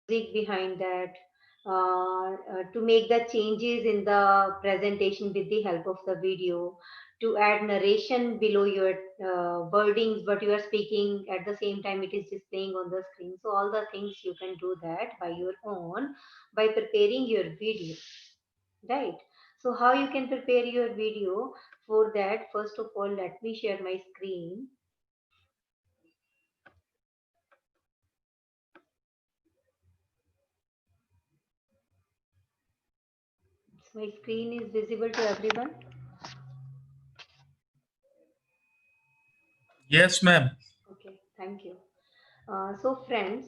music behind that, to make the changes in the presentation with the help of the video, to add narration below your wordings, what you are speaking, at the same time it is displaying on the screen. So all the things you can do that by your own by preparing your video, right? So how you can prepare your video? For that, first of all, let me share my screen. So my screen is visible to everyone. Yes, ma'am. Okay, thank you. So friends,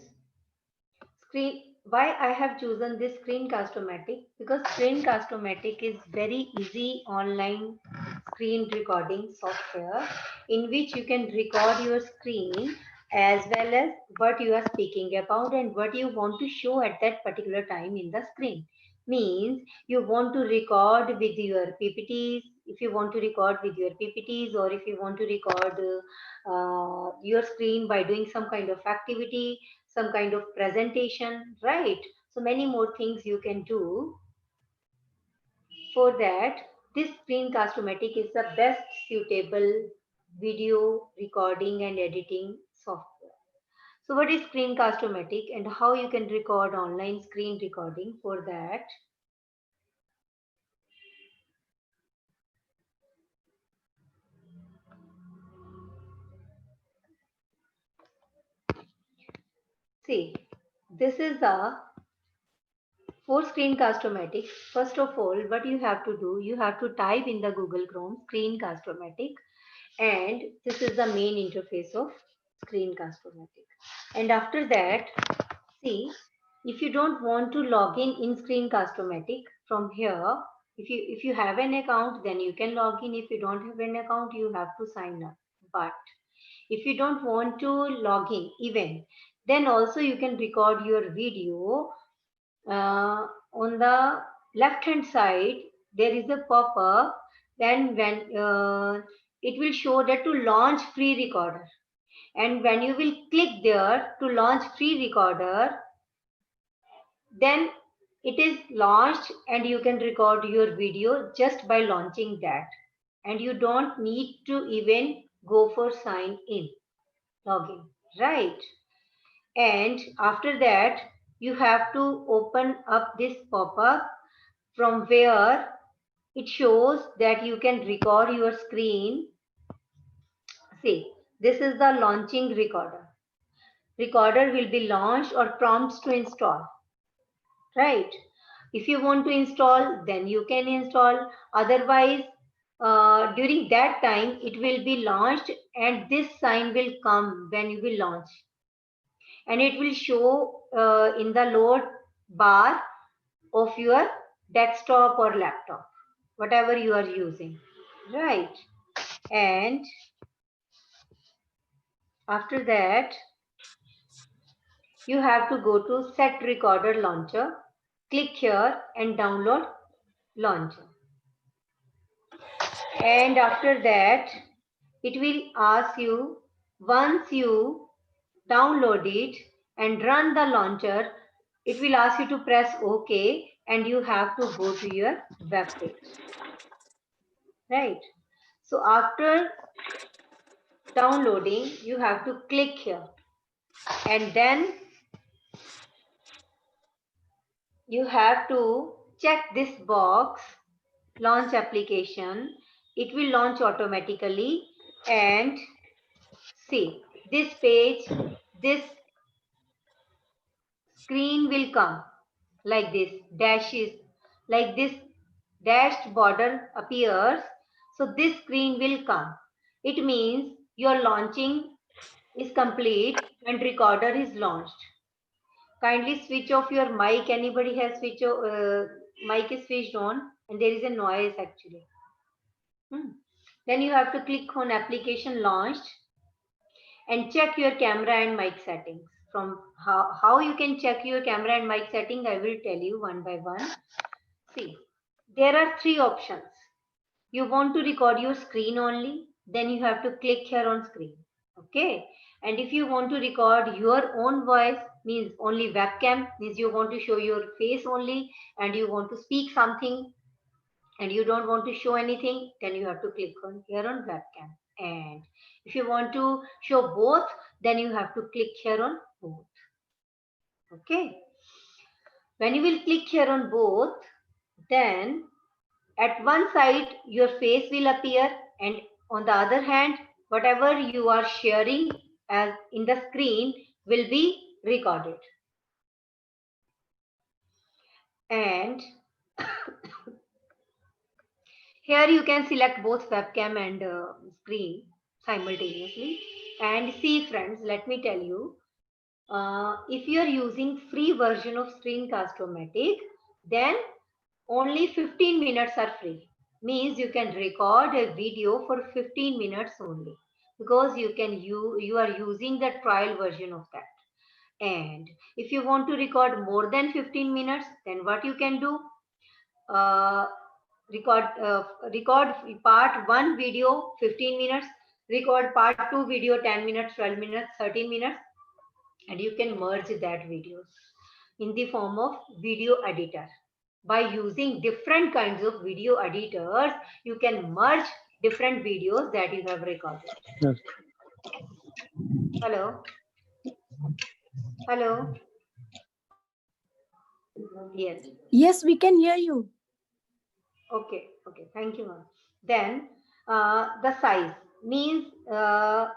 screen, why I have chosen this Screencast-O-Matic? Because Screencast-O-Matic is very easy online screen recording software in which you can record your screen as well as what you are speaking about and what you want to show at that particular time in the screen. Means you want to record with your PPTs, if you want to record with your PPTs, or if you want to record your screen by doing some kind of activity, some kind of presentation, right? So many more things you can do. For that, this Screencast-O-Matic is the best suitable video recording and editing software. So what is Screencast-O-Matic and how you can record online screen recording? For that, see, this is the for Screencast-O-Matic. First of all, what you have to do, you have to type in the Google Chrome Screencast-O-Matic, and this is the main interface of Screencast-O-Matic. And after that, see, if you don't want to log in Screencast-O-Matic from here, if you have an account, then you can log in. If you don't have an account, you have to sign up. But if you don't want to log in even, then also you can record your video. On the left hand side there is a pop-up, then when it will show that to launch free recorder, and when you will click there to launch free recorder, then it is launched and you can record your video just by launching that, and you don't need to even go for sign in login, right? And after that you have to open up this pop-up from where it shows that you can record your screen. See, this is the launching recorder. Recorder will be launched or prompts to install, right? If you want to install, then you can install. Otherwise, during that time, it will be launched and this sign will come when you will launch. And it will show in the load bar of your desktop or laptop, whatever you are using, right? And after that, you have to go to set recorder launcher, click here and download launcher. And after that, it will ask you, once you download it and run the launcher, it will ask you to press OK and you have to go to your web page, right? So after downloading, you have to click here and then you have to check this box, launch application. It will launch automatically, and see this page, this screen will come like this, dashes, like this dashed border appears. So this screen will come. It means your launching is complete and recorder is launched. Kindly switch off your mic. Anybody has mic is switched on and there is a noise actually. Then you have to click on application launched and check your camera and mic settings. From how you can check your camera and mic setting, I will tell you one by one. See, there are three options. You want to record your screen only, then you have to click here on screen. Okay. And if you want to record your own voice, means only webcam, means you want to show your face only and you want to speak something and you don't want to show anything, then you have to click on here on webcam. And if you want to show both, then you have to click here on both. Okay. When you will click here on both, then at one side your face will appear, and on the other hand, whatever you are sharing as in the screen will be recorded. And here you can select both webcam and screen simultaneously. And see friends, let me tell you, if you are using free version of Screencast-O-Matic, then only 15 minutes are free. Means you can record a video for 15 minutes only, because you are using the trial version of that. And if you want to record more than 15 minutes, then what you can do? Uh, record part 1 video 15 minutes, record part 2 video 10 minutes, 12 minutes, 13 minutes, and you can merge that videos in the form of video editor. By using different kinds of video editors, you can merge different videos that you have recorded. Yes. Hello? Hello? Yes. Yes, we can hear you. Okay. Okay. Thank you, ma'am. Then the size means the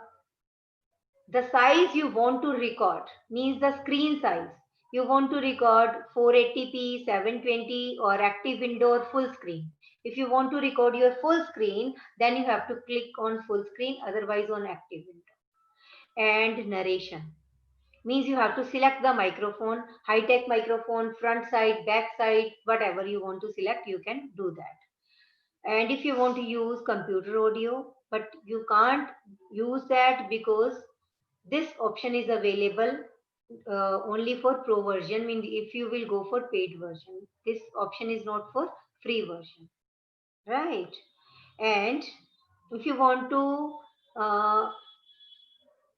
size you want to record, means the screen size. You want to record 480p, 720 or active window or full screen. If you want to record your full screen, then you have to click on full screen, otherwise on active window. And narration means you have to select the microphone, high-tech microphone, front side, back side, whatever you want to select, you can do that. And if you want to use computer audio, but you can't use that because this option is available only for pro version. Means if you will go for paid version, this option is not for free version, right? And if you want to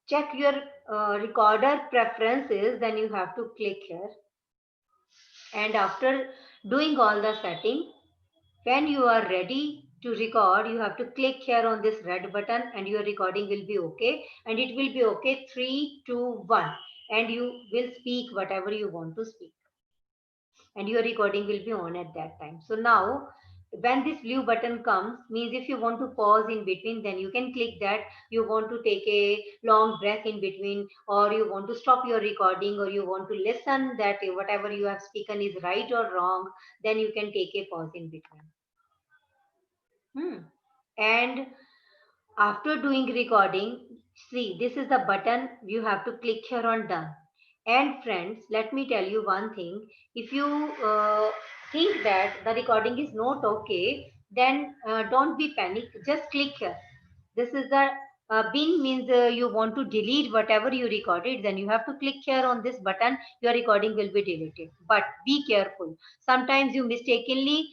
check your recorder preferences, then you have to click here. And after doing all the setting, when you are ready to record, you have to click here on this red button and your recording will be okay. And it will be okay 3, 2, 1. And you will speak whatever you want to speak. And your recording will be on at that time. So now, when this blue button comes, means if you want to pause in between, then you can click that. You want to take a long breath in between, or you want to stop your recording, or you want to listen that whatever you have spoken is right or wrong, then you can take a pause in between. And after doing recording, see, this is the button. You have to click here on done. And friends, let me tell you one thing. If you think that the recording is not okay, then don't be panic. Just click here. This is the bin, means you want to delete whatever you recorded, then you have to click here on this button. Your recording will be deleted. But be careful. Sometimes you mistakenly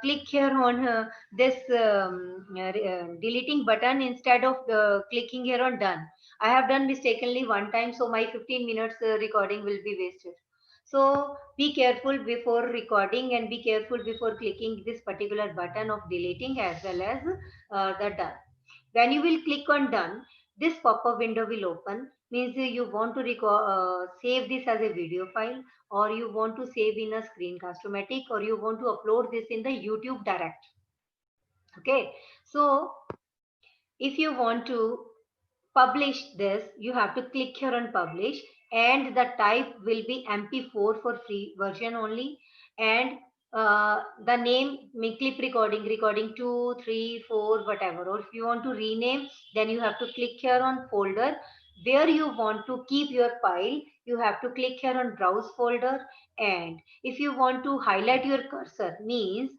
click here on this deleting button instead of clicking here on done. I have done mistakenly one time, so my 15 minutes recording will be wasted. So be careful before recording and be careful before clicking this particular button of deleting as well as the done. When you will click on done, this pop-up window will open. Means you want to save this as a video file, or you want to save in a Screencast-O-Matic, or you want to upload this in the YouTube Direct. Okay, so if you want to publish this, you have to click here on publish, and the type will be MP4 for free version only. And the name, clip recording, recording 2, 3, 4, whatever. Or if you want to rename, then you have to click here on folder. Where you want to keep your file, you have to click here on browse folder. And if you want to highlight your cursor, means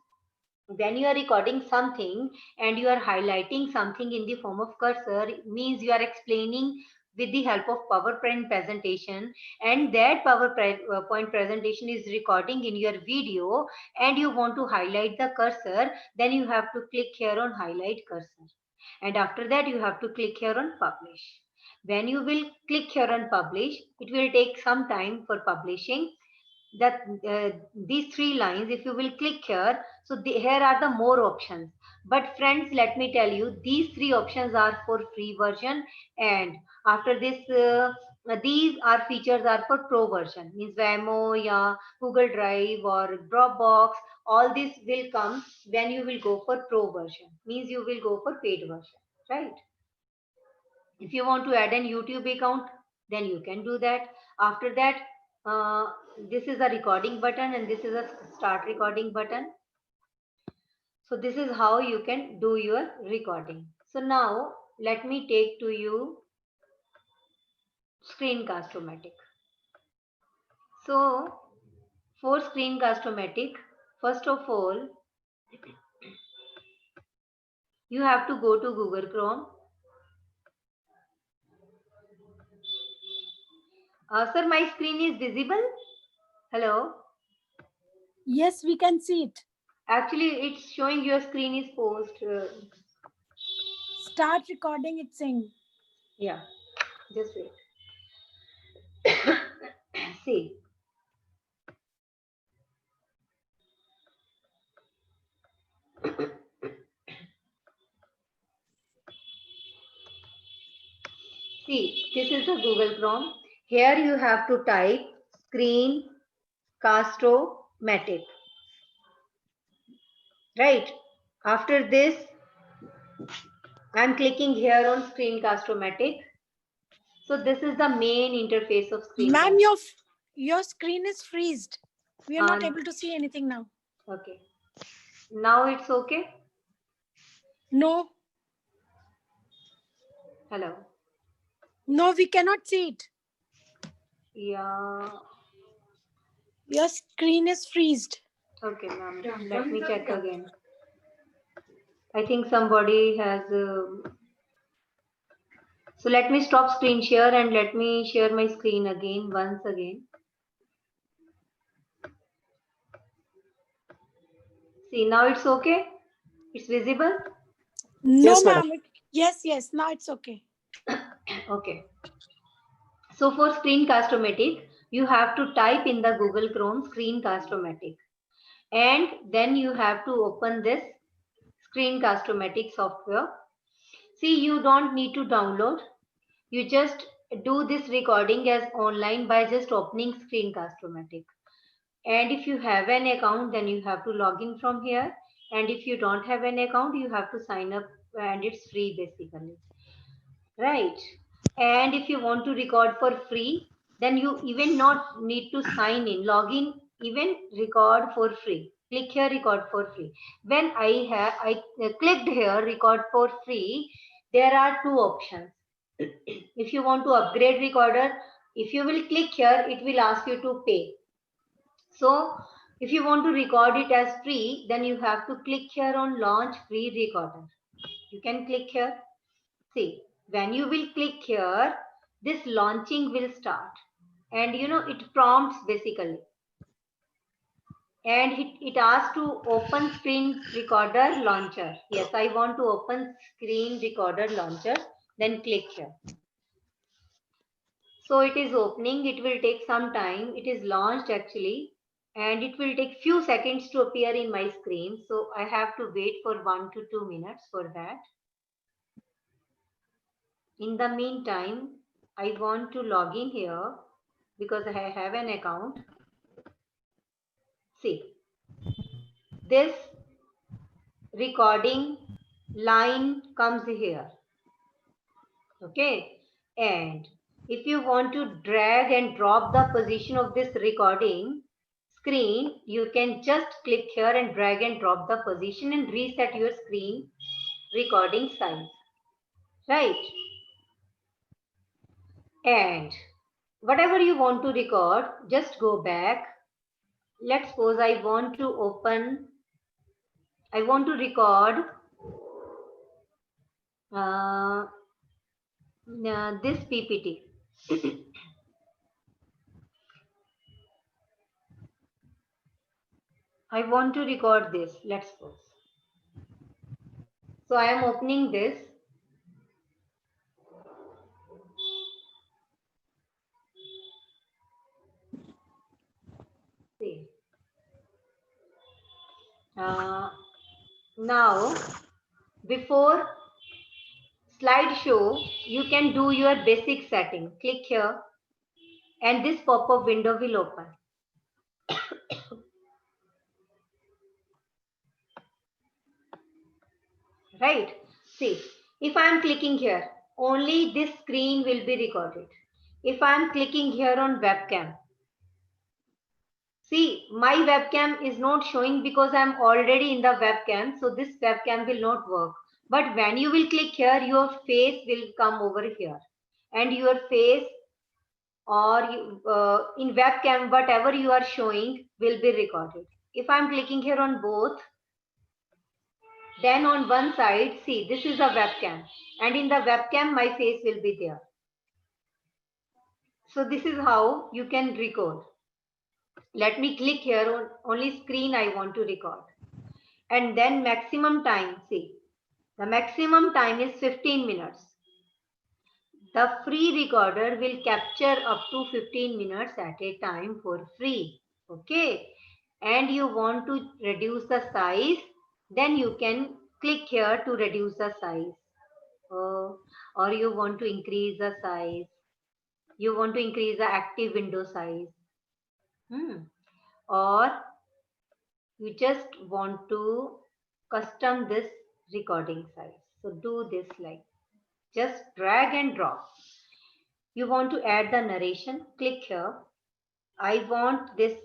when you are recording something and you are highlighting something in the form of cursor, means you are explaining with the help of PowerPoint presentation, and that PowerPoint presentation is recording in your video, and you want to highlight the cursor, then you have to click here on highlight cursor. And after that, you have to click here on publish. When you will click here on publish, it will take some time for publishing. That these three lines, if you will click here, so here are the more options. But friends, let me tell you, these three options are for free version, and after this these are features are for pro version, means Waymo, yeah, Google Drive or Dropbox. All this will come when you will go for pro version, means you will go for paid version, right? If you want to add an YouTube account, then you can do that. After that, uh, this is a recording button and this is a start recording button. So this is how you can do your recording. So now let me take to you Screencast-O-Matic. So for Screencast-O-Matic, first of all, you have to go to Google Chrome. Sir, my screen is visible? Hello? Yes, we can see it. Actually, it's showing your screen is paused. Start recording, it's saying. Yeah, just wait. See. See, this is the Google Chrome. Here you have to type Screencast-O-Matic. Right. After this, I'm clicking here on Screencast-O-Matic. So this is the main interface of Ma'am, Screencast. your screen is freezed. We are not able to see anything now. Okay. Now it's okay? No. Hello. No, we cannot see it. Yeah. Your screen is freezed. Okay, ma'am. Let me check again. I think somebody has... So let me stop screen share and let me share my screen again, once again. See, now it's okay? It's visible? No, Yes, madam. ma'am. Yes, now it's okay. Okay. So for Screencast-O-Matic, you have to type in the Google Chrome Screencast-O-Matic. And then you have to open this Screencast-O-Matic software. See, you don't need to download. You just do this recording as online by just opening Screencast-O-Matic. And if you have an account, then you have to log in from here. And if you don't have an account, you have to sign up and it's free basically. Right. And if you want to record for free, then you even not need to sign in, log in, even record for free. Click here, record for free. When I clicked here, record for free, there are two options. If you want to upgrade recorder, if you will click here, it will ask you to pay. So if you want to record it as free, then you have to click here on launch free recorder. You can click here. See, when you will click here, this launching will start. And it prompts basically. And it asks to open screen recorder launcher. Yes, I want to open screen recorder launcher. Then click here. So it is opening. It will take some time. It is launched actually. And it will take few seconds to appear in my screen. So I have to wait for 1 to 2 minutes for that. In the meantime, I want to log in here because I have an account. See, this recording line comes here. Okay. And if you want to drag and drop the position of this recording screen, you can just click here and drag and drop the position and reset your screen recording size. Right. And whatever you want to record, just go back. Let's suppose I want to record this PPT. I want to record this, let's suppose. So I am opening this. Now, before slideshow, you can do your basic setting. Click here and this pop-up window will open. Right? See, if I am clicking here, only this screen will be recorded. If I am clicking here on webcam, see, my webcam is not showing because I am already in the webcam, so this webcam will not work. But when you will click here, your face will come over here. And your face or in webcam, whatever you are showing will be recorded. If I am clicking here on both, then on one side, see, this is a webcam. And in the webcam, my face will be there. So this is how you can record. Let me click here on only screen I want to record. And then maximum time, see, the maximum time is 15 minutes. The free recorder will capture up to 15 minutes at a time for free. Okay. And you want to reduce the size, then you can click here to reduce the size. Or you want to increase the size. You want to increase the active window size. Or you just want to custom this recording size. So do this like just drag and drop. You want to add the narration, click here. I want this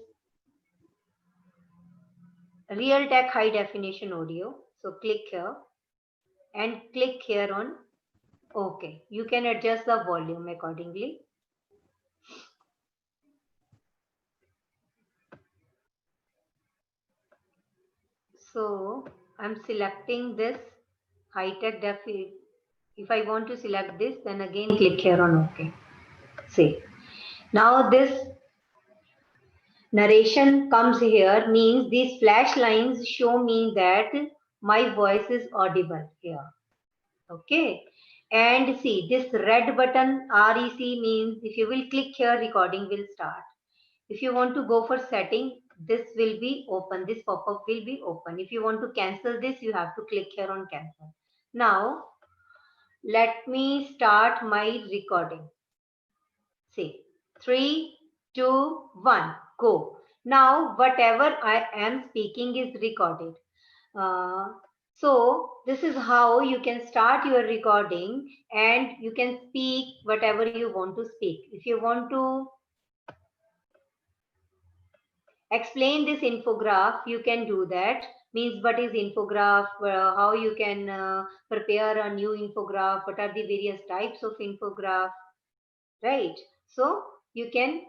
Realtek high definition audio. So click here and click here on OK. You can adjust the volume accordingly. So I'm selecting this high-tech defi. If I want to select this, then again click here on OK. See, now this narration comes here, means these flash lines show me that my voice is audible here. Okay. And see, this red button REC means if you will click here, recording will start. If you want to go for setting, this will be open. This pop-up will be open. If you want to cancel this, you have to click here on cancel. Now, let me start my recording. See, 3, 2, 1, go. Now, whatever I am speaking is recorded. So this is how you can start your recording and you can speak whatever you want to speak. If you want to explain this infograph, you can do that. Means what is infograph, how you can prepare a new infograph, what are the various types of infograph, right? So you can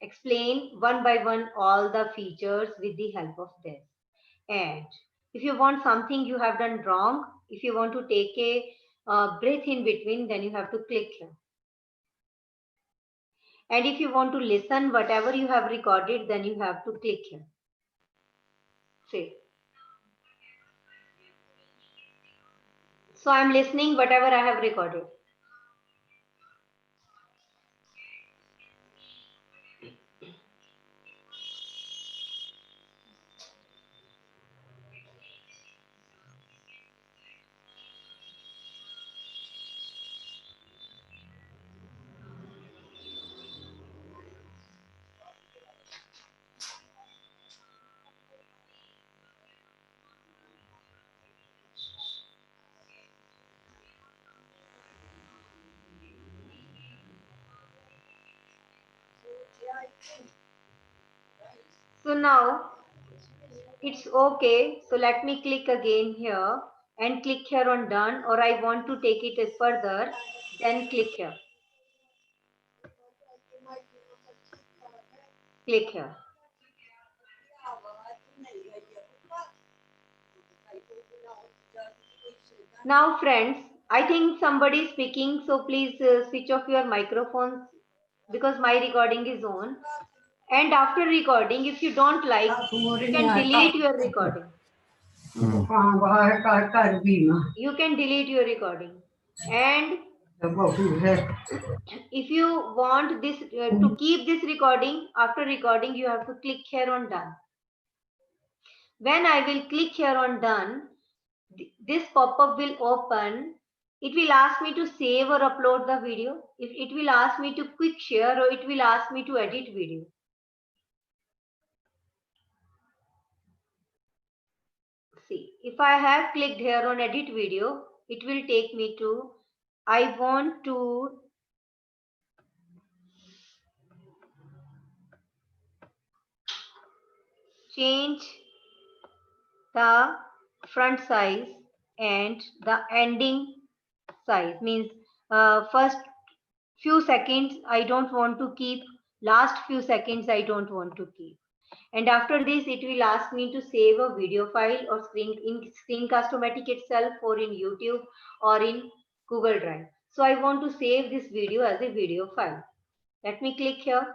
explain one by one all the features with the help of this. And if you want something you have done wrong, if you want to take a breath in between, then you have to click here. And if you want to listen whatever you have recorded, then you have to click here. See. So I'm listening whatever I have recorded. So now it's okay. So let me click again here and click here on done, or I want to take it further, then click here. Click here. Now friends, I think somebody is speaking, so please switch off your microphones because my recording is on. And after recording, if you don't like, you can delete your recording. You can delete your recording. And if you want this to keep this recording, after recording, you have to click here on done. When I will click here on done, this pop-up will open. It will ask me to save or upload the video. If it will ask me to quick share, or it will ask me to edit video. See, if I have clicked here on edit video, it will take me to, I want to change the front size and the ending size, means first few seconds I don't want to keep, last few seconds I don't want to keep. And after this, it will ask me to save a video file or in Screencast-O-Matic itself, or in YouTube, or in Google Drive. So I want to save this video as a video file. Let me click here.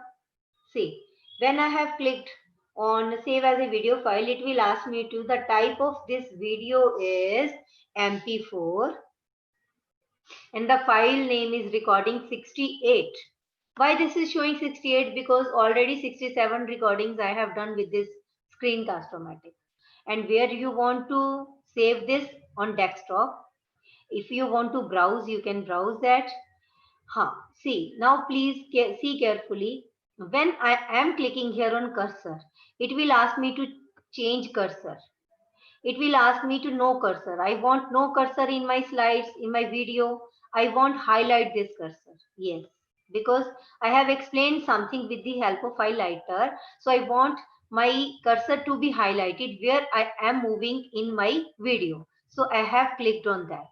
See, when I have clicked on save as a video file, it will ask me to, the type of this video is MP4 and the file name is recording 68. Why this is showing 68? Because already 67 recordings I have done with this Screencast-O-Matic. And where you want to save this on desktop, if you want to browse, you can browse that. See, now please see carefully. When I am clicking here on cursor, it will ask me to change cursor. It will ask me to no cursor. I want no cursor in my slides, in my video. I want highlight this cursor. Yes, because I have explained something with the help of highlighter. So I want my cursor to be highlighted where I am moving in my video. So I have clicked on that.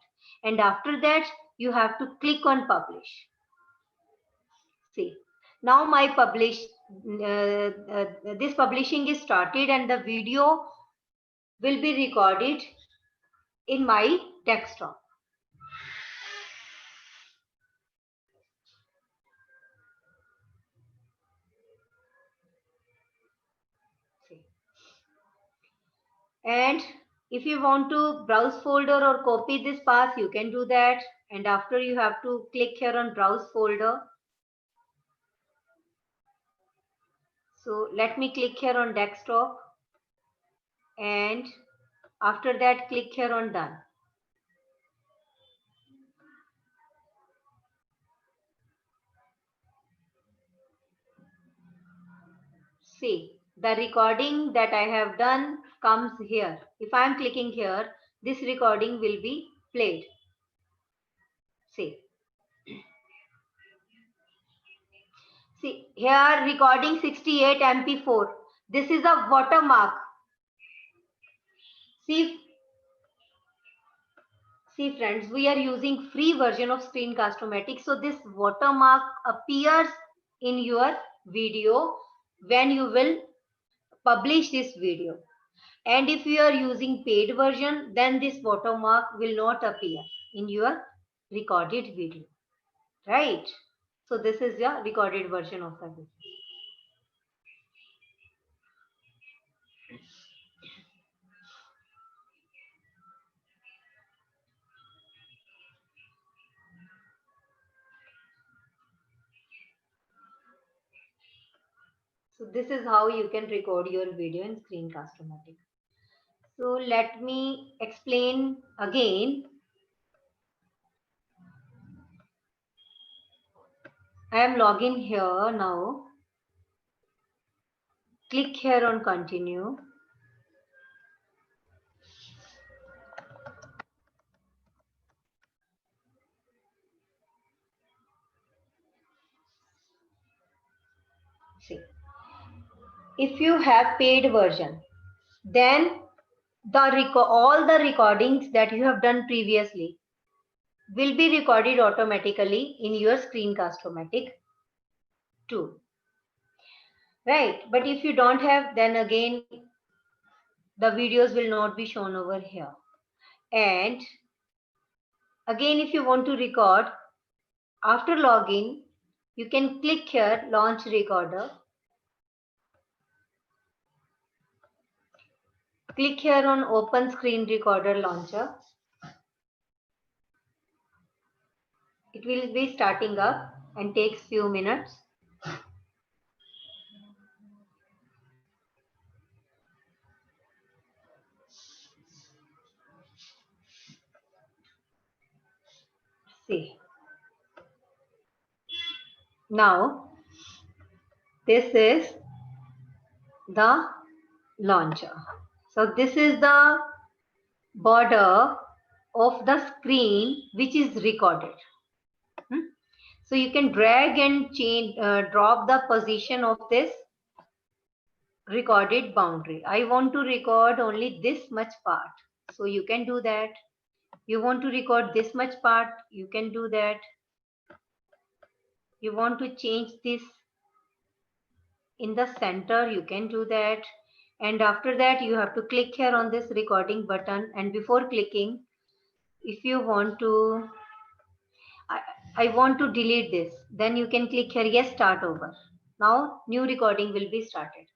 And after that, you have to click on publish. See, now my this publishing is started and the video will be recorded in my desktop. See. And if you want to browse folder or copy this path, you can do that. And after, you have to click here on browse folder. So let me click here on desktop, and after that click here on done. See, the recording that I have done comes here. If I am clicking here, this recording will be played. See. See, here recording 68 MP4. This is a watermark. See friends, we are using free version of Screencast-O-Matic. So this watermark appears in your video when you will publish this video. And if you are using paid version, then this watermark will not appear in your recorded video, right? So this is your recorded version of the video. So this is how you can record your video in Screencast-O-Matic. So let me explain again. I am logging here now. Click here on continue. See, if you have paid version, then all the recordings that you have done previously will be recorded automatically in your Screencast-O-Matic tool, right? But if you don't have, then again the videos will not be shown over here. And again, if you want to record after login, you can click here launch recorder. Click here on open screen recorder launcher. It will be starting up and takes few minutes. See, now this is the launcher. So this is the border of the screen which is recorded. So you can drag and change, drop the position of this recorded boundary. I want to record only this much part. So you can do that. You want to record this much part, you can do that. You want to change this in the center, you can do that. And after that, you have to click here on this recording button. And before clicking, if you want to, I want to delete this, then you can click here, yes, start over. Now, new recording will be started.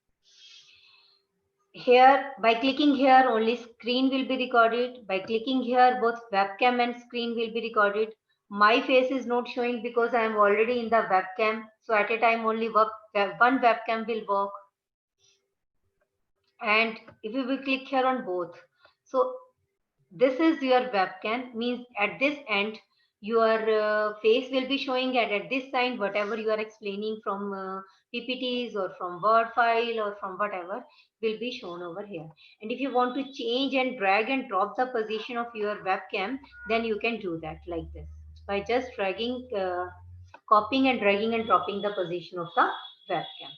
Here, by clicking here, only screen will be recorded. By clicking here, both webcam and screen will be recorded. My face is not showing because I am already in the webcam. So at a time, only one webcam will work. And if you will click here on both, so this is your webcam, means at this end your face will be showing, and at this side whatever you are explaining from PPTs or from Word file or from whatever will be shown over here. And if you want to change and drag and drop the position of your webcam, then you can do that like this by just dragging, copying and dragging and dropping the position of the webcam.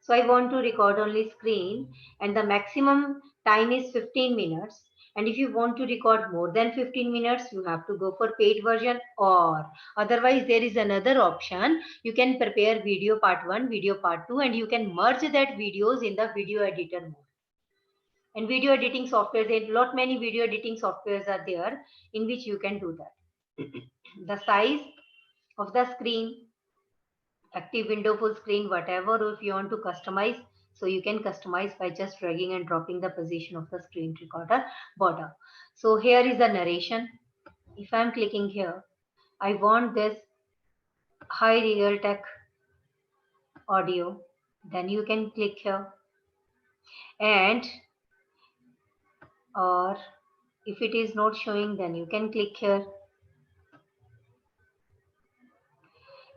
So I want to record only screen, and the maximum time is 15 minutes. And if you want to record more than 15 minutes, you have to go for paid version, or otherwise there is another option. You can prepare video part 1, video part 2, and you can merge that videos in the video editor mode. And video editing software, there are lot many video editing softwares are there in which you can do that. The size of the screen, active window, full screen, whatever, or if you want to customize, so you can customize by just dragging and dropping the position of the screen recorder border. So here is the narration. If I'm clicking here, I want this high Realtek audio, then you can click here. And or if it is not showing, then you can click here.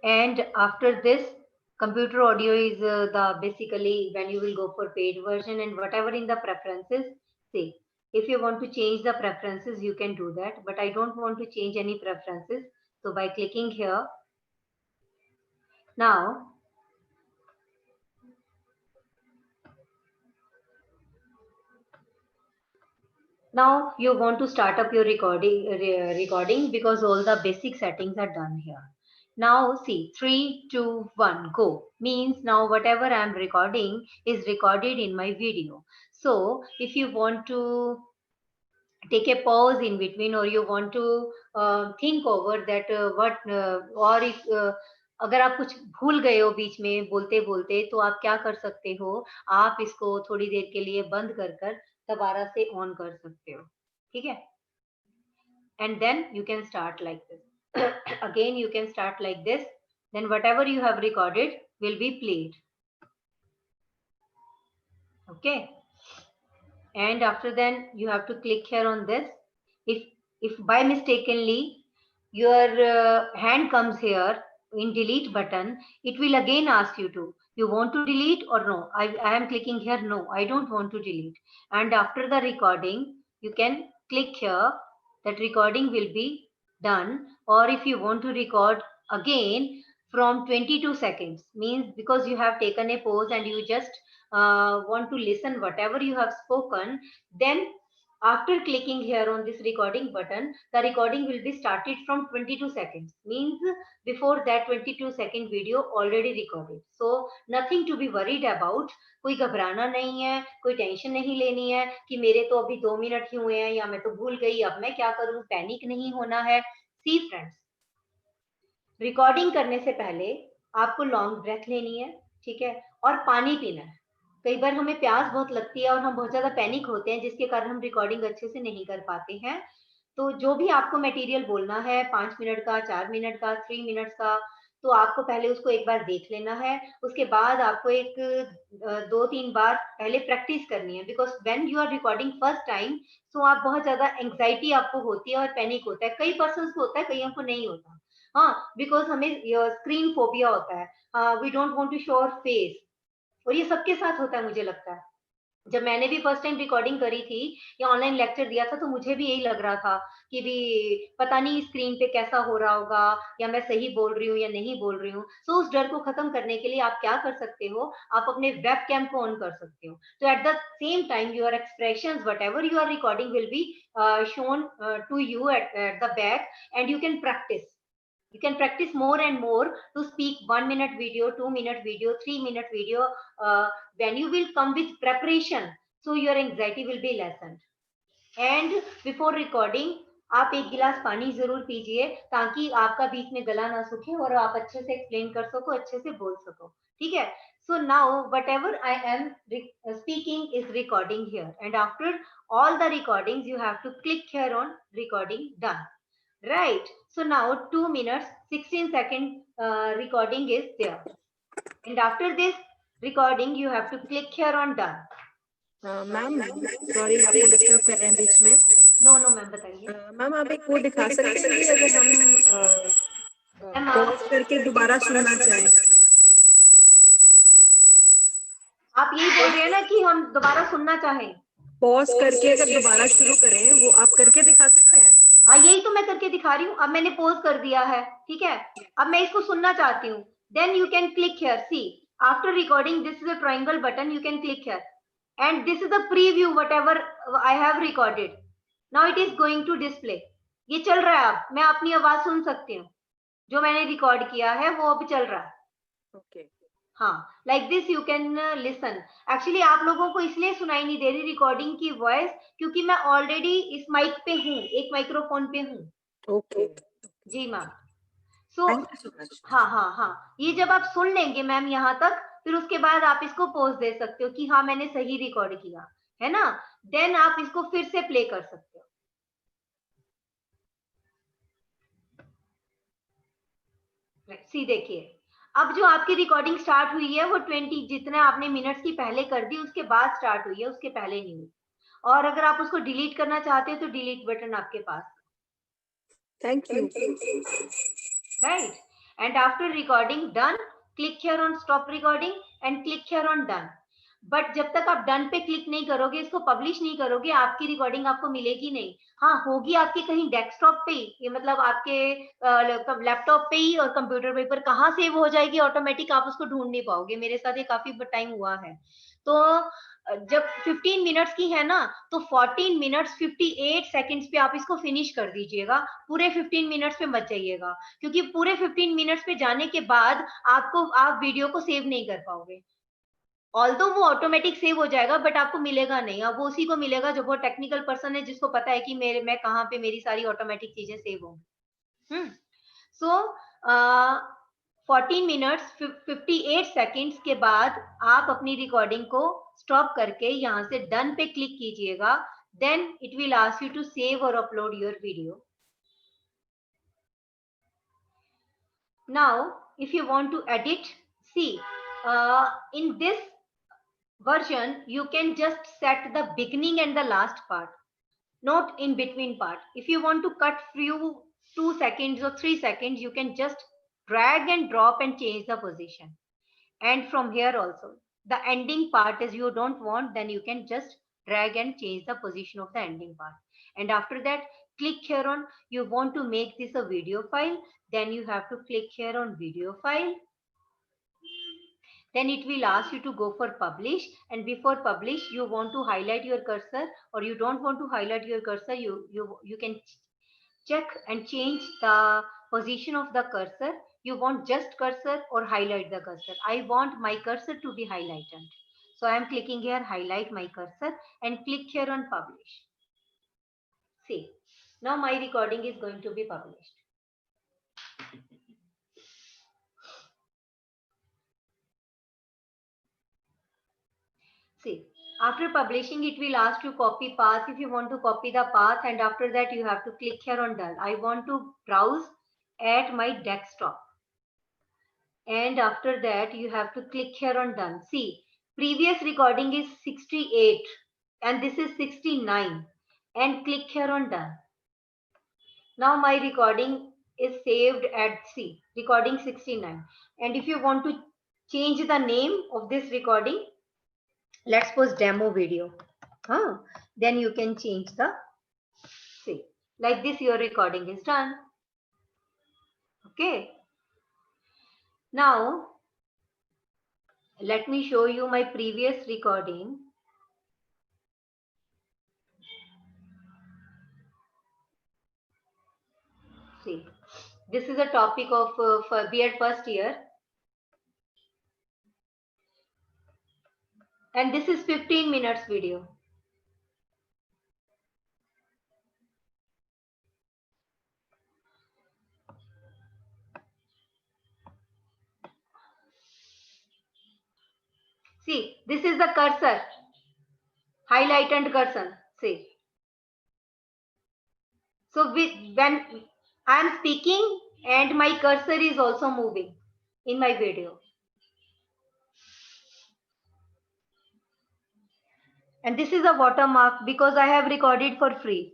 And after this, computer audio is the basically when you will go for paid version, and whatever in the preferences, see, if you want to change the preferences, you can do that, but I don't want to change any preferences. So by clicking here, now you want to start up your recording because all the basic settings are done here. Now see, 3, 2, 1, go. Means now whatever I am recording is recorded in my video. So if you want to take a pause in between, or you want to think over that what or if अगर आप कुछ भूल गए हो बीच में बोलते बोलते, तो आप क्या कर सकते हो, आप इसको थोड़ी देर के लिए बंद कर कर दोबारा से ऑन कर सकते हो, ठीक है? And then you can start like this. Again you can start like this, then whatever you have recorded will be played. Okay, and after then you have to click here on this. If by mistakenly your hand comes here in delete button, it will again ask you to, you want to delete or no. I am clicking here, no, I don't want to delete. And after the recording, you can click here, that recording will be done. Or if you want to record again from 22 seconds, means because you have taken a pause and you just want to listen whatever you have spoken, then after clicking here on this recording button, the recording will be started from 22 seconds. Means before that 22-second video already recorded. So nothing to be worried about. कोई घबराना नहीं है, कोई tension नहीं लेनी है कि मेरे तो अभी 2 मिनट ही हुए हैं या मैं तो भूल गई, अब मैं क्या करूं, पैनिक नहीं होना है. सी फ्रेंड्स, रिकॉर्डिंग करने से पहले आपको लॉन्ग ब्रेथ लेनी है, ठीक है, और पानी पीना है. कई बार हमें प्यास बहुत लगती है और हम बहुत ज्यादा पैनिक होते हैं, जिसके कारण हम रिकॉर्डिंग अच्छे से नहीं कर पाते हैं. तो जो भी आपको मटेरियल बोलना है 5 मिनट का, 4 मिनट का, 3 मिनट्स का, तो आपको पहले उसको एक बार देख लेना है. उसके बाद आपको एक 2-3 बार पहले प्रैक्टिस करनी है, because when you are recording first time, तो आप बहुत ज्यादा एंग्जाइटी आपको होती है और पैनिक होता है. कई पर्सन को होता है, कईयों को नहीं होता. हाँ, बिकॉज हमें स्क्रीन फोबिया होता है, we don't want to show our face, और ये सबके साथ होता है मुझे लगता है। जब मैंने भी फर्स्ट टाइम रिकॉर्डिंग करी थी या ऑनलाइन लेक्चर दिया था, तो मुझे भी यही लग रहा था कि भी पता नहीं स्क्रीन पे कैसा हो रहा होगा, या मैं सही बोल रही हूँ या नहीं बोल रही हूँ। सो उस डर को खत्म करने के लिए आप क्या कर सकते हो, आप अपने वेब कैम को ऑन कर सकते हो, तो at the same time your expression whatever you are recording will be shown to you at the back, and you can practice. You can practice more and more to speak 1 minute video, 2 minute video, 3 minute video. When you will come with preparation, so your anxiety will be lessened. And before recording आप एक गिलास पानी जरूर पीजिए, ताकि आपका बीच में गला ना सूखे और आप अच्छे से एक्सप्लेन कर सको, अच्छे से बोल सको, ठीक है। So now what ever I am speaking is recording here, and after all the recordings you have to click here on recording done, right? So now 2 minutes 16 second recording is there, and after this recording you have to click here on done. Ma'am sorry आपको disturb कर रहे हैं बीच में। No no ma'am, बताइए। Ma'am आप एक वो दिखा सकते हैं अगर हम पॉज करके दोबारा सुनना चाहें। आप यही बोल रहे हैं ना कि हम दोबारा सुनना चाहें? पॉज करके अगर दोबारा शुरू करें, वो आप करके दिखा सकते हैं? हाँ, यही तो मैं करके दिखा रही हूँ। अब मैंने पॉज कर दिया है, ठीक है। अब मैं इसको सुनना चाहती हूँ, then you can click here, see after recording this is a triangle button, you can click here, and this is the preview whatever I have recorded. Now it is going to display, ये चल रहा है। अब मैं अपनी आवाज सुन सकती हूँ, जो मैंने रिकॉर्ड किया है वो अब चल रहा है। ओके, हाँ, like this you can listen. Actually आप लोगों को इसलिए सुनाई नहीं दे रही रिकॉर्डिंग की वॉइस, क्योंकि मैं ऑलरेडी इस माइक पे हूँ, एक माइक्रोफोन पे हूँ। ओके जी ma'am. So thank you so much. हाँ हाँ हाँ, ये जब आप सुन लेंगे मैम यहाँ तक, फिर उसके बाद आप इसको पोज दे सकते हो कि हाँ मैंने सही रिकॉर्ड किया है ना, देन आप इसको फिर से प्ले कर सकते हो। सी देखिए, अब जो आपकी रिकॉर्डिंग स्टार्ट हुई है वो 20 जितने आपने मिनट्स की पहले कर दी, उसके बाद स्टार्ट हुई है, उसके पहले नहीं हुई। और अगर आप उसको डिलीट करना चाहते हो तो डिलीट बटन आपके पास। Thank you. Right, and after recording done, click here on stop recording and click here on done. But जब तक आप डन पे क्लिक नहीं करोगे, इसको पब्लिश नहीं करोगे, आपकी रिकॉर्डिंग आपको मिलेगी नहीं। हाँ, होगी आपके कहीं डेस्कटॉप पे ही, ये मतलब आपके लैपटॉप पे ही और कंप्यूटर पे, पर कहाँ सेव हो जाएगी ऑटोमेटिक, आप उसको ढूंढ नहीं पाओगे। मेरे साथ ये काफी टाइम हुआ है। तो जब 15 मिनट्स की है ना, तो 14 मिनट्स 58 सेकंड्स पे आप इसको फिनिश कर दीजिएगा। पूरे 15 मिनट्स पे मत जाइएगा, क्योंकि पूरे 15 मिनट्स पे जाने के बाद आप वीडियो को सेव नहीं कर पाओगे। ऑल्दो वो ऑटोमेटिक सेव हो जाएगा, बट आपको मिलेगा नहीं। अब वो उसी को मिलेगा जो वो टेक्निकल पर्सन है, जिसको पता है कि मैं कहाँ पे मेरी सारी ऑटोमेटिक चीजें सेव होंगी। सो 14 मिनट्स 58 सेकेंड्स के बाद आप अपनी रिकॉर्डिंग को स्टॉप करके यहाँ से डन पे क्लिक कीजिएगा, then it will ask you to save और upload your video. Now if you want to edit, see in this version you can just set the beginning and the last part, not in between part. If you want to cut few 2 seconds or 3 seconds, you can just drag and drop and change the position. And from here also, the ending part is you don't want, then you can just drag and change the position of the ending part. And after that, click here on, you want to make this a video file, then you have to click here on video file. Then it will ask you to go for publish, and before publish you want to highlight your cursor, or you don't want to highlight your cursor, you can check and change the position of the cursor. You want just cursor or highlight the cursor? I want my cursor to be highlighted, so I am clicking here highlight my cursor and click here on publish. See, now my recording is going to be published. See, after publishing it will ask you copy path, if you want to copy the path, and after that you have to click here on done. I want to browse at my desktop, and after that you have to click here on done. See, previous recording is 68 and this is 69, and click here on done. Now my recording is saved at C, recording 69. And if you want to change the name of this recording, let's suppose demo video. Then you can change the C. Like this, your recording is done. Okay. Now, let me show you my previous recording. See, this is a topic of for B.Ed first year. And this is 15 minutes video. See, this is the cursor, highlight and cursor. See. So when I am speaking and my cursor is also moving in my video. And this is a watermark because I have recorded for free.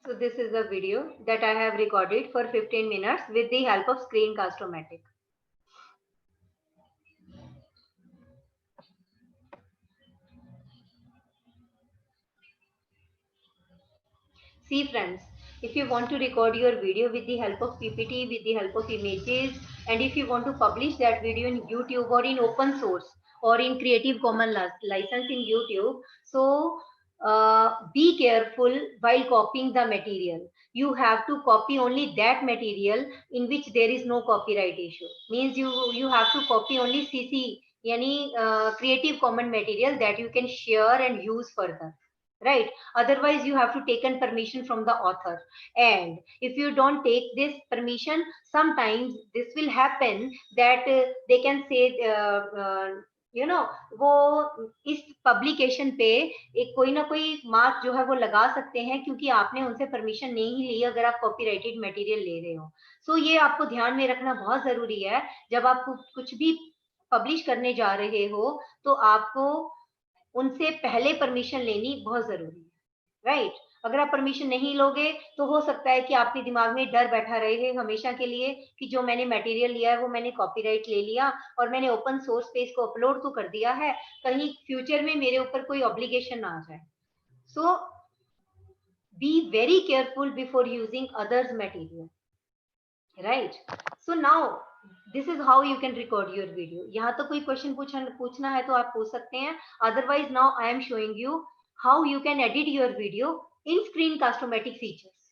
So this is a video that I have recorded for 15 minutes with the help of Screencast-O-Matic. See friends, if you want to record your video with the help of PPT, with the help of images, and if you want to publish that video in YouTube or in open source or in Creative Commons license in YouTube, so be careful while copying the material. You have to copy only that material in which there is no copyright issue. Means you have to copy only CC, any Creative Commons material that you can share and use further. Right, otherwise you have to take permission from the author, and if you don't take this permission, sometimes this will happen that they can say वो इस publication पे एक कोई ना कोई mark जो है वो लगा सकते हैं क्योंकि आपने उनसे परमिशन नहीं ली अगर आप कॉपीराइटेड मटेरियल ले रहे हो. सो ये आपको ध्यान में रखना बहुत जरूरी है. जब आप कुछ भी पब्लिश करने जा रहे हो तो आपको उनसे पहले परमिशन लेनी बहुत जरूरी है. राइट, अगर आप परमिशन नहीं लोगे तो हो सकता है कि आपके दिमाग में डर बैठा रहे हमेशा के लिए कि जो मैंने मटेरियल लिया है वो मैंने कॉपीराइट ले लिया और मैंने ओपन सोर्स पे इसको अपलोड तो कर दिया है, कहीं फ्यूचर में मेरे ऊपर कोई ऑब्लिगेशन ना आ जाए. So be very careful before using others material. Right, so now this is how you can record your video. यहाँ तो कोई क्वेश्चन पूछना है तो आप पूछ सकते हैं. Otherwise now I am showing you how you can edit your video in Screencast-O-Matic features.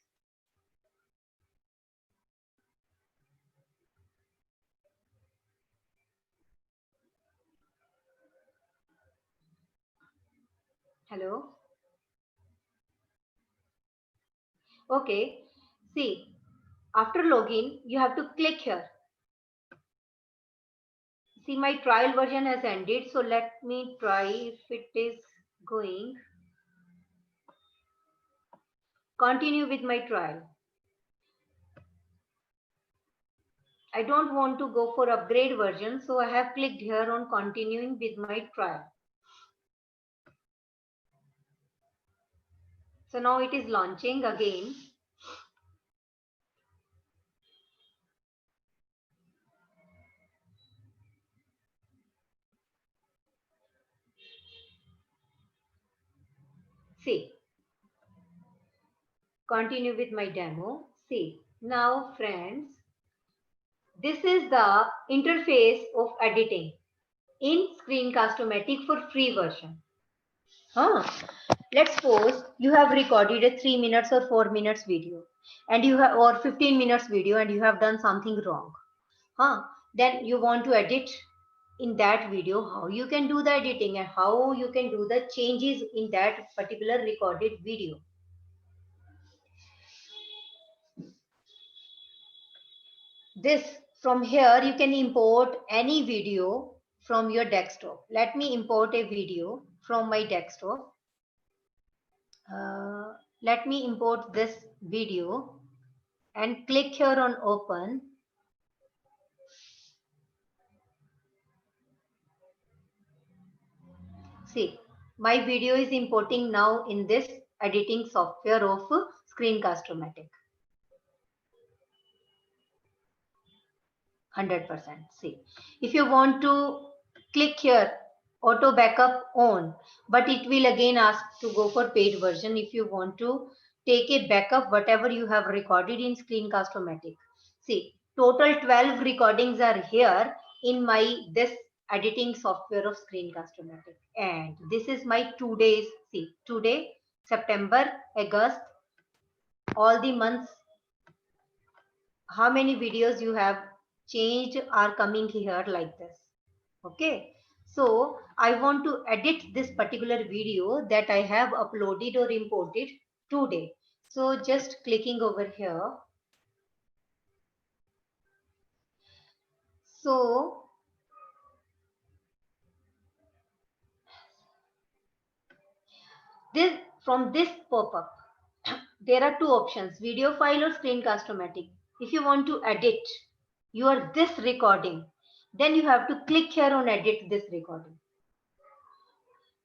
Hello. Okay, see, after login you have to click here. See, my trial version has ended, so let me try if it is going. Continue with my trial. I don't want to go for upgrade version, so I have clicked here on continuing with my trial. So now it is launching again. See, continue with my demo. See, now friends, this is the interface of editing in Screencast-O-Matic for free version. Let's suppose you have recorded a 3 minutes or 4 minutes video and you have, or 15 minutes video, and you have done something wrong. Then you want to edit in that video. How you can do the editing and how you can do the changes in that particular recorded video. This, from here you can import any video from your desktop. Let me import a video from my desktop. Let me import this video and click here on open. See, my video is importing now in this editing software of Screencast-O-Matic. 100%. See, if you want to click here, auto backup on, but it will again ask to go for paid version if you want to take a backup whatever you have recorded in Screencast-O-Matic. See, total 12 recordings are here in my this editing software of Screencast-O-Matic, and this is my 2 days. See, today, September, August, all the months, how many videos you have changed are coming here like this. Okay, so I want to edit this particular video that I have uploaded or imported today. So just clicking over here. So this, from this pop-up, there are two options, video file or Screencast-O-Matic. If you want to edit your this recording, then you have to click here on edit this recording.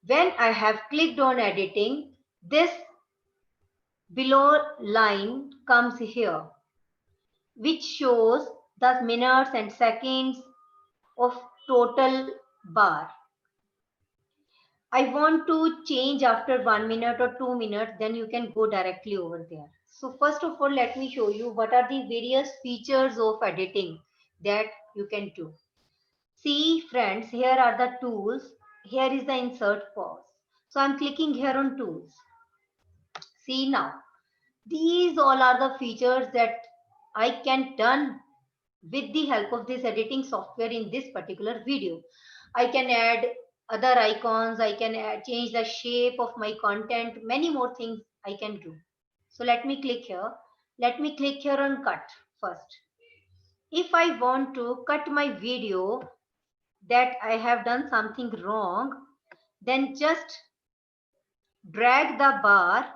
When I have clicked on editing, this below line comes here, which shows the minutes and seconds of total bar. I want to change after 1 minute or 2 minutes, then you can go directly over there. So first of all, let me show you what are the various features of editing that you can do. See friends, here are the tools. Here is the insert pause. So I'm clicking here on tools. See now, these all are the features that I can done with the help of this editing software in this particular video. I can add other icons, I can change the shape of my content, many more things I can do. So let me click here. Let me click here on cut first. If I want to cut my video that I have done something wrong, then just drag the bar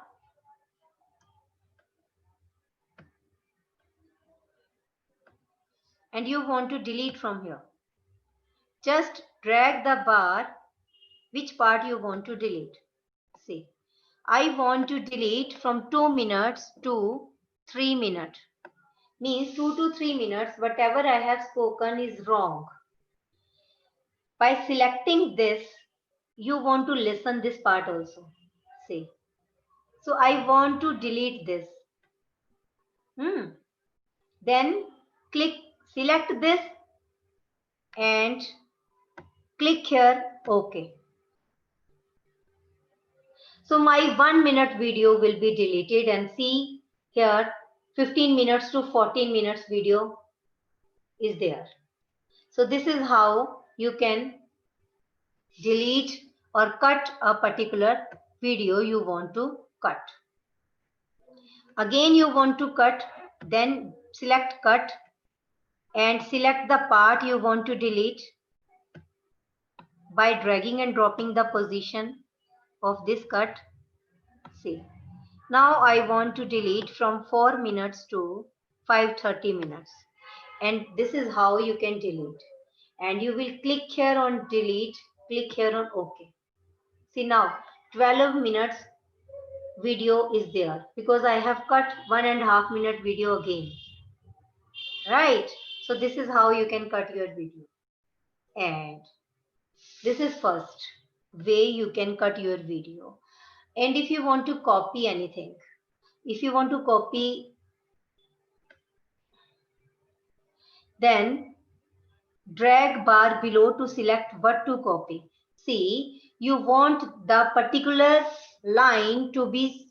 and you want to delete from here. Just drag the bar, which part you want to delete. See, I want to delete from 2 minutes to 3 minutes. Means 2 to 3 minutes, whatever I have spoken is wrong. By selecting this, you want to listen this part also. See, so I want to delete this. Then select this and click here OK. So my 1 minute video will be deleted, and see here 15 minutes to 14 minutes video is there. So this is how you can delete or cut a particular video you want to cut. Again you want to cut, then select cut and select the part you want to delete by dragging and dropping the position of this cut. See, now I want to delete from 4 minutes to 5:30 minutes, and this is how you can delete. And you will click here on delete, click here on OK. See now 12 minutes video is there because I have cut 1.5 minute video again, right? So this is how you can cut your video, and this is first way you can cut your video. And if you want to copy anything, if you want to copy, then drag bar below to select what to copy. See, you want the particular line to be,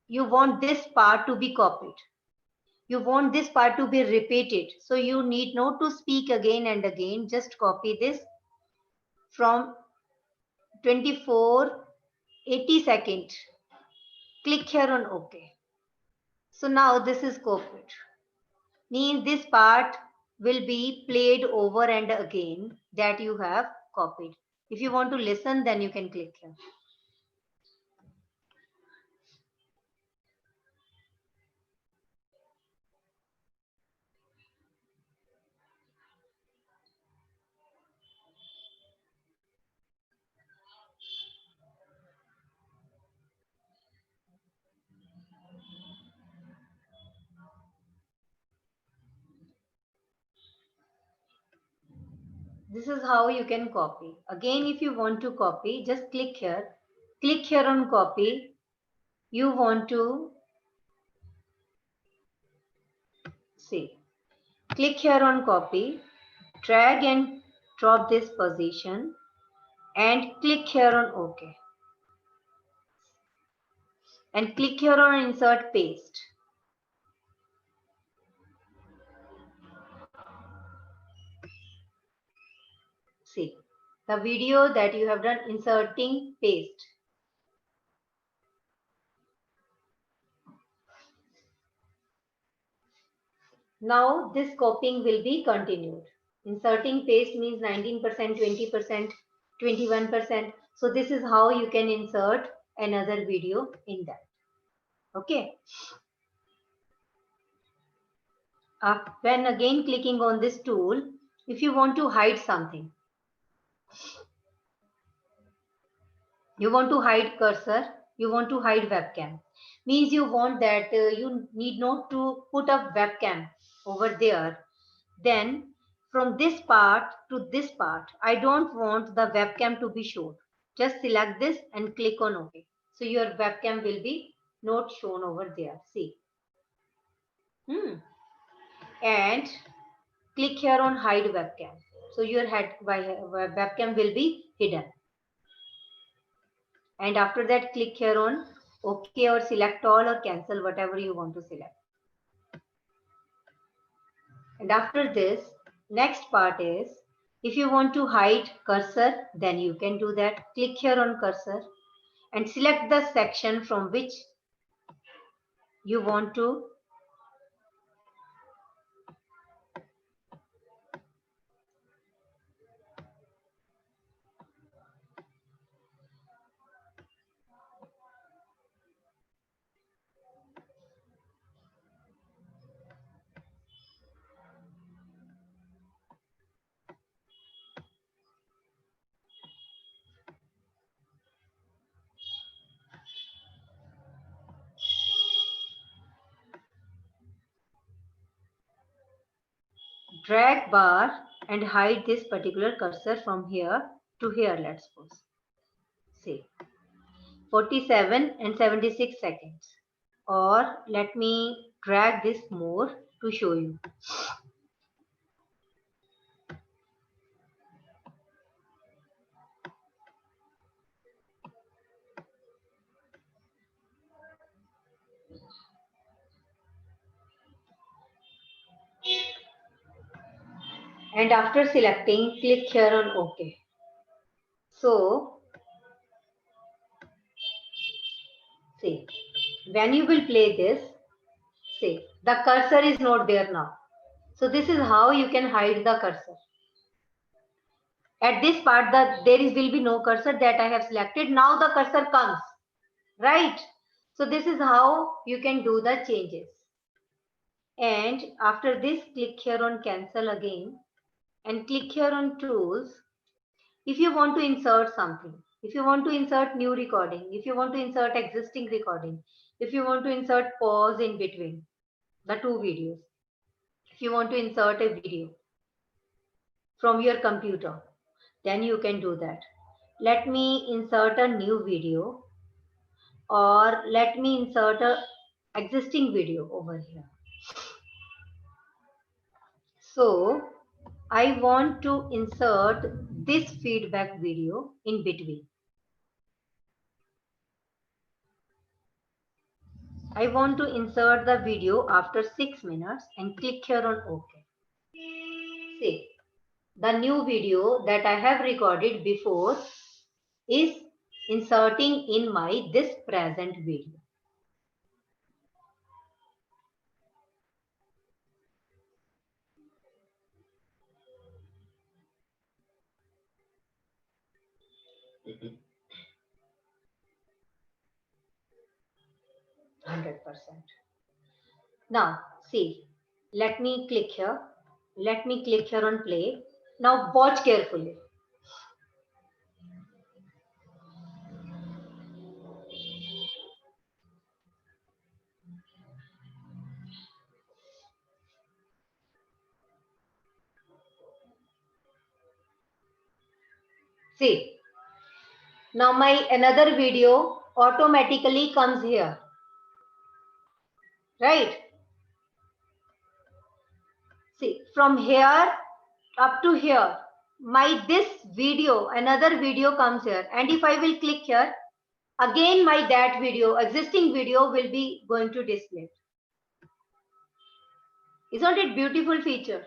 you want this part to be copied. You want this part to be repeated. So you need not to speak again and again. Just copy this from 24:80 seconds. Click here on OK. So now this is copied. Means this part will be played over and again that you have copied. If you want to listen, then you can click here. This is how you can copy. Again, if you want to copy, just click here on copy. You want to see, click here on copy, drag and drop this position and click here on OK. And click here on insert paste. See, the video that you have done inserting paste. Now this copying will be continued. Inserting paste means 19%, 20%, 21%. So this is how you can insert another video in that. Okay. When again clicking on this tool, if you want to hide something, you want to hide cursor, you want to hide webcam, means you want that you need not to put up webcam over there. Then from this part to this part, I don't want the webcam to be shown. Just select this and click on OK. So your webcam will be not shown over there. See. And click here on hide webcam. So your webcam will be hidden. And after that, click here on OK or select all or cancel whatever you want to select. And after this, next part is, if you want to hide cursor, then you can do that. Click here on cursor and select the section from which you want to drag bar and hide this particular cursor from here to here, let's suppose. See, 47 and 76 seconds. Or let me drag this more to show you. And after selecting, click here on OK. So, see, when you will play this, see, the cursor is not there now. So this is how you can hide the cursor. At this part, will be no cursor that I have selected. Now the cursor comes, right? So this is how you can do the changes. And after this, click here on cancel again and click here on tools. If you want to insert something, if you want to insert new recording, if you want to insert existing recording, if you want to insert pause in between the two videos, if you want to insert a video from your computer, then you can do that. Let me insert a new video, or let me insert a existing video over here. So I want to insert this feedback video in between. I want to insert the video after 6 minutes and click here on OK. See, the new video that I have recorded before is inserting in my this present video. 100%. Now, see, let me click here. Let me click here on play. Now watch carefully. See, now my another video automatically comes here, right? See, from here up to here, my this video, another video comes here, and if I will click here, again my that video, existing video will be going to display. Isn't it beautiful feature?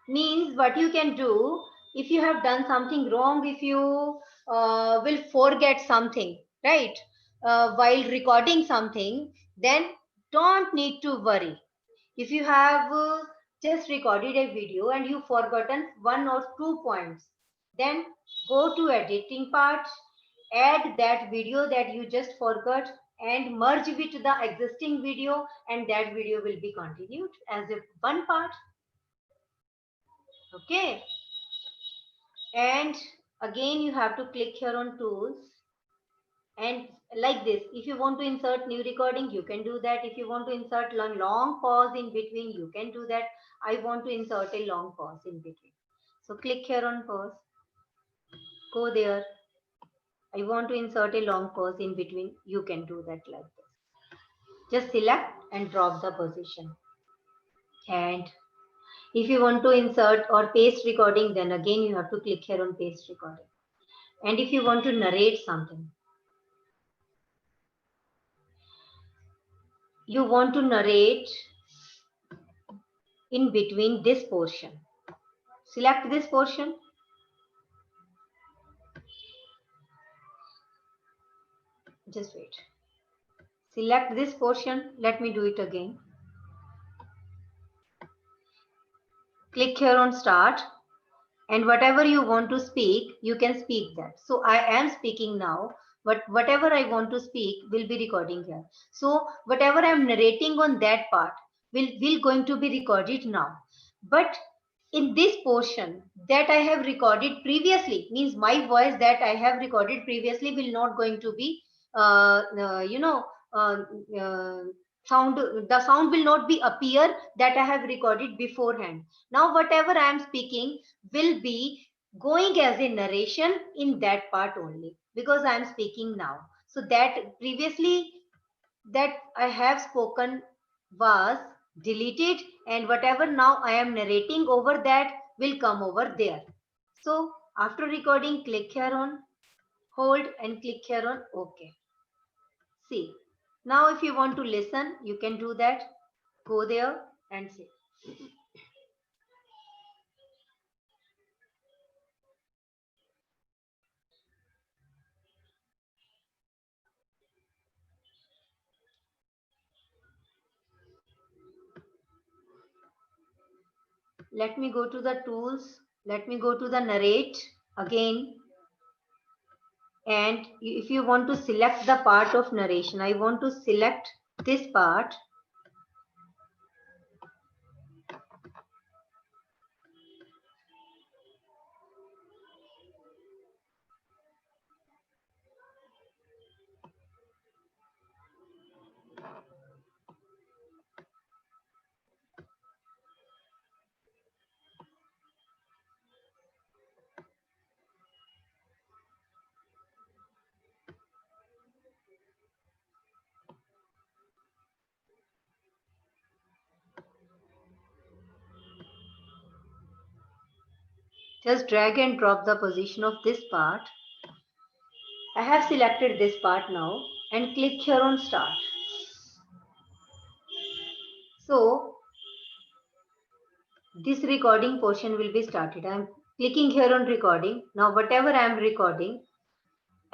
Means what you can do if you have done something wrong, if you will forget something, right, while recording something, then don't need to worry. If you have just recorded a video and you forgotten 1 or 2 points, then go to editing part, add that video that you just forgot and merge with the existing video, and that video will be continued as a one part. Okay, and again you have to click here on tools, and like this, if you want to insert new recording, you can do that. If you want to insert long pause in between, you can do that. I want to insert a long pause in between, so click here on pause, go there. I want to insert a long pause in between, you can do that like this. Just select and drop the position. And if you want to insert or paste recording, then again you have to click here on paste recording. And if you want to narrate something, you want to narrate in between this portion, select this portion. Just wait. Select this portion. Let me do it again. Click here on start, and whatever you want to speak, you can speak that. So I am speaking now, but whatever I want to speak will be recording here. So whatever I'm narrating on that part will going to be recorded now. But in this portion that I have recorded previously, means my voice that I have recorded previously will not going to be sound. The sound will not be appear that I have recorded beforehand. Now whatever I am speaking will be going as a narration in that part only, because I am speaking now. So that previously that I have spoken was deleted, and whatever now I am narrating over that will come over there. So after recording, click here on hold and click here on OK. See, now if you want to listen, you can do that. Go there and see. Let me go to the tools. Let me go to the narrate again. And if you want to select the part of narration, I want to select this part. Just drag and drop the position of this part. I have selected this part now and click here on start. So this recording portion will be started. I am clicking here on recording. Now whatever I am recording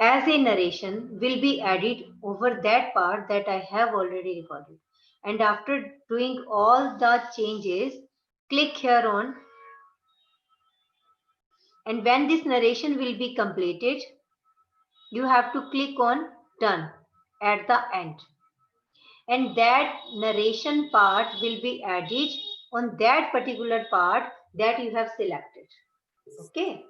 as a narration will be added over that part that I have already recorded. And after doing all the changes, click here on, and when this narration will be completed, you have to click on done at the end, and that narration part will be added on that particular part that you have selected. Okay.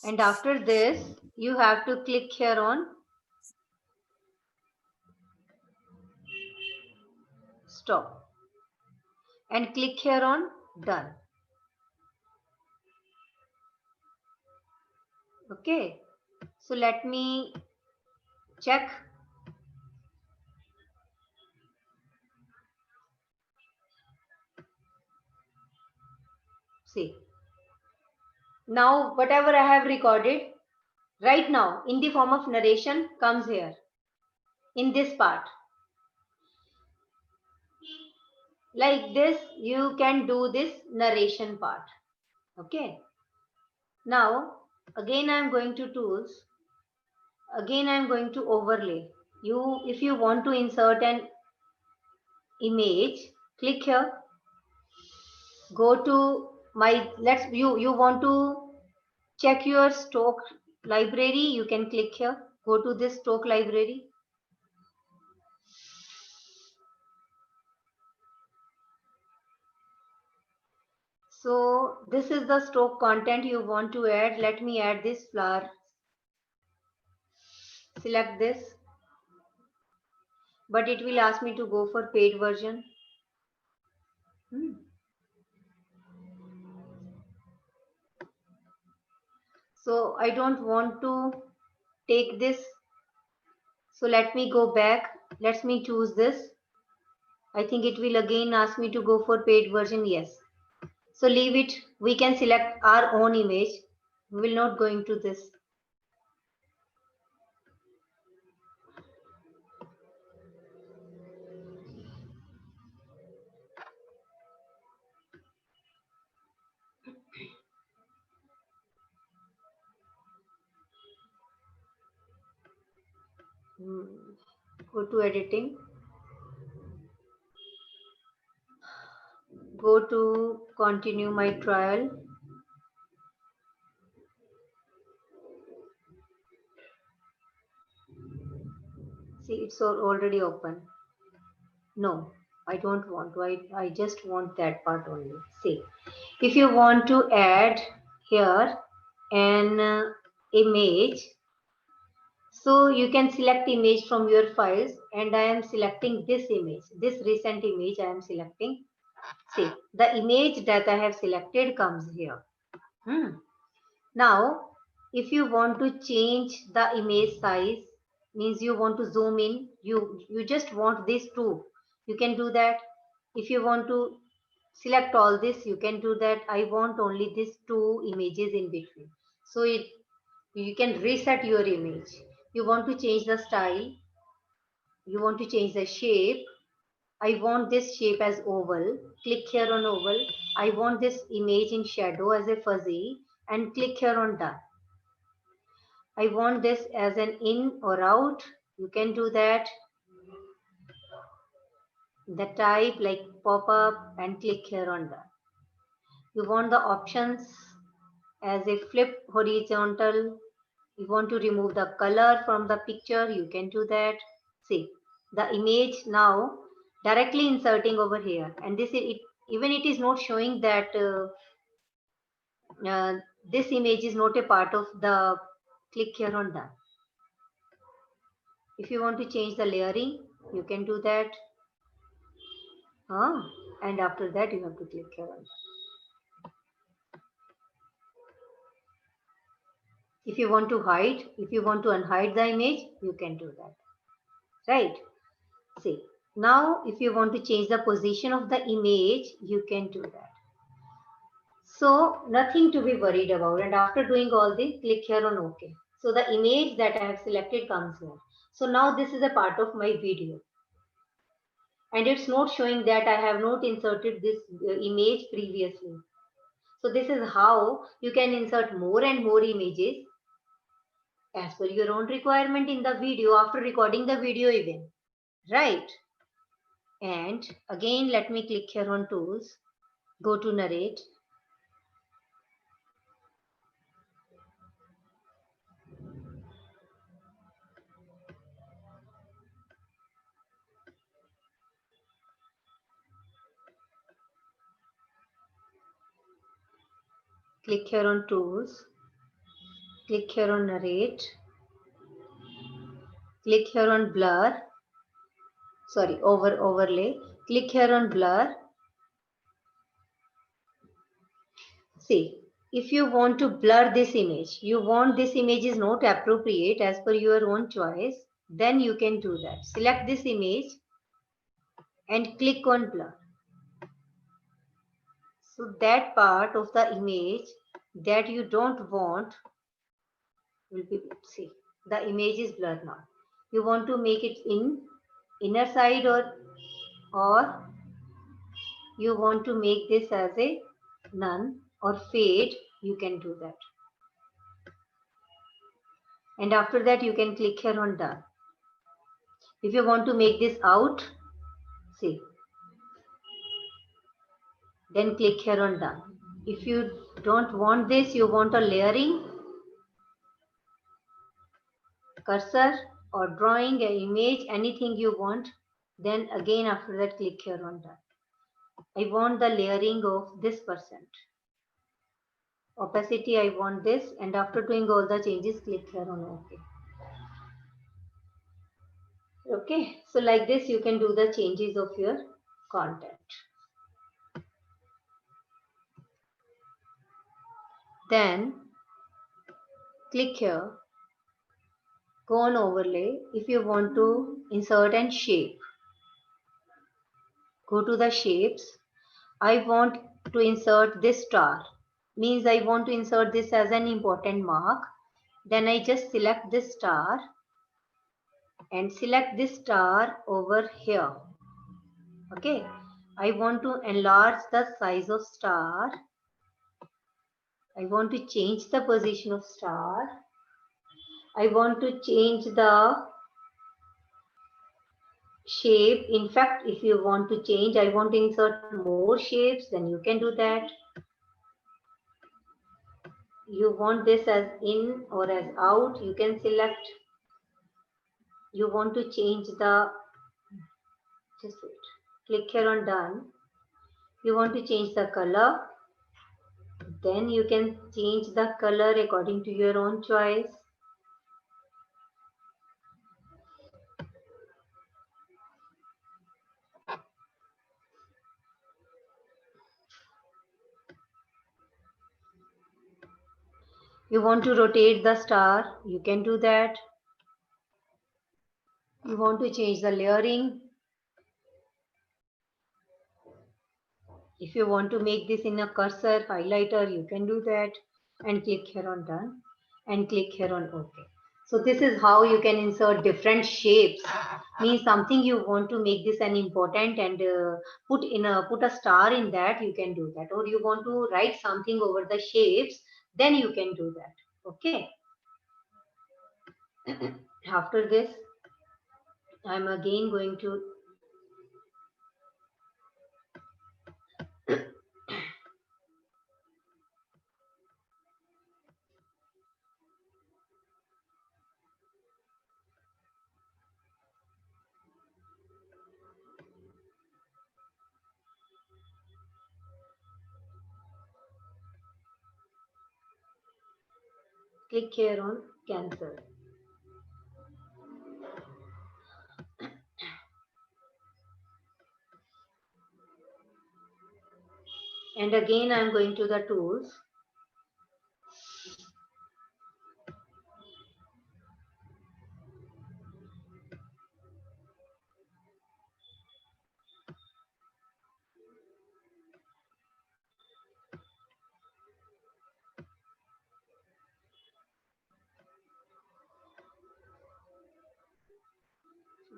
And after this, you have to click here on stop and click here on done. Okay. So let me check. See. Now, whatever I have recorded right now in the form of narration comes here in this part. Like this, you can do this narration part. Okay. Now, again, I am going to tools. Again, I am going to overlay. If you want to insert an image, click here. Go to you want to check your stock library. You can click here. Go to this stock library. So this is the stock content you want to add. Let me add this flower. Select this, but it will ask me to go for paid version. So I don't want to take this. So let me go back. Let me choose this. I think it will again ask me to go for paid version. Yes. So leave it. We can select our own image. We will not go into this. Go to editing. Go to continue my trial. See, it's already open. No, I don't want to. I just want that part only. See, if you want to add here an image, so you can select image from your files, and I am selecting this image, this recent image I am selecting. See, the image that I have selected comes here. Now, if you want to change the image size, means you want to zoom in, you just want this two, you can do that. If you want to select all this, you can do that. I want only these two images in between. So you can reset your image. You want to change the style, you want to change the shape. I want this shape as oval. Click here on oval. I want this image in shadow as a fuzzy, and click here on done. I want this as an in or out. You can do that. The type like pop up and click here on done. You want the options as a flip horizontal. You want to remove the color from the picture. You can do that. See, the image now directly inserting over here, and this is it. Even it is not showing that this image is not a part of the. Click here on done. If you want to change the layering, you can do that. And after that, you have to click here on done. If you want to hide, if you want to unhide the image, you can do that. Right? See, now if you want to change the position of the image, you can do that. So nothing to be worried about. And after doing all this, click here on OK. So the image that I have selected comes here. So now this is a part of my video. And it's not showing that I have not inserted this image previously. So this is how you can insert more and more images as per your own requirement in the video after recording the video even. Right. And again, let me click here on tools, go to narrate. Click here on tools, click here on narrate, click here on blur, overlay, click here on blur. See, if you want to blur this image, you want this image is not appropriate as per your own choice, then you can do that. Select this image and click on blur. So that part of the image that you don't want will be, see, the image is blurred now. You want to make it in inner side or you want to make this as a none or fade, you can do that. And after that you can click here on done. If you want to make this out, see, then click here on done. If you don't want this, you want a layering, cursor or drawing an image, anything you want, then again after that click here on done. I want the layering of this percent. Opacity, I want this, and after doing all the changes, click here on OK. Okay, so like this you can do the changes of your content. Then click here, go on overlay. If you want to insert and shape, go to the shapes. I want to insert this star, means I want to insert this as an important mark. Then I just select this star and select this star over here. Okay, I want to enlarge the size of star. I want to change the position of star. I want to change the shape. In fact, if you want to change, I want to insert more shapes, then you can do that. You want this as in or as out, you can select. You want to change the, just wait, click here on done. You want to change the color, then you can change the color according to your own choice. You want to rotate the star, you can do that. You want to change the layering. If you want to make this in a cursor highlighter, you can do that and click here on done and click here on OK. So this is how you can insert different shapes. Means something you want to make this an important and put a star in that, you can do that. Or you want to write something over the shapes, then you can do that. Okay. After this, I'm again going to click here on cancel. And again, I'm going to the tools.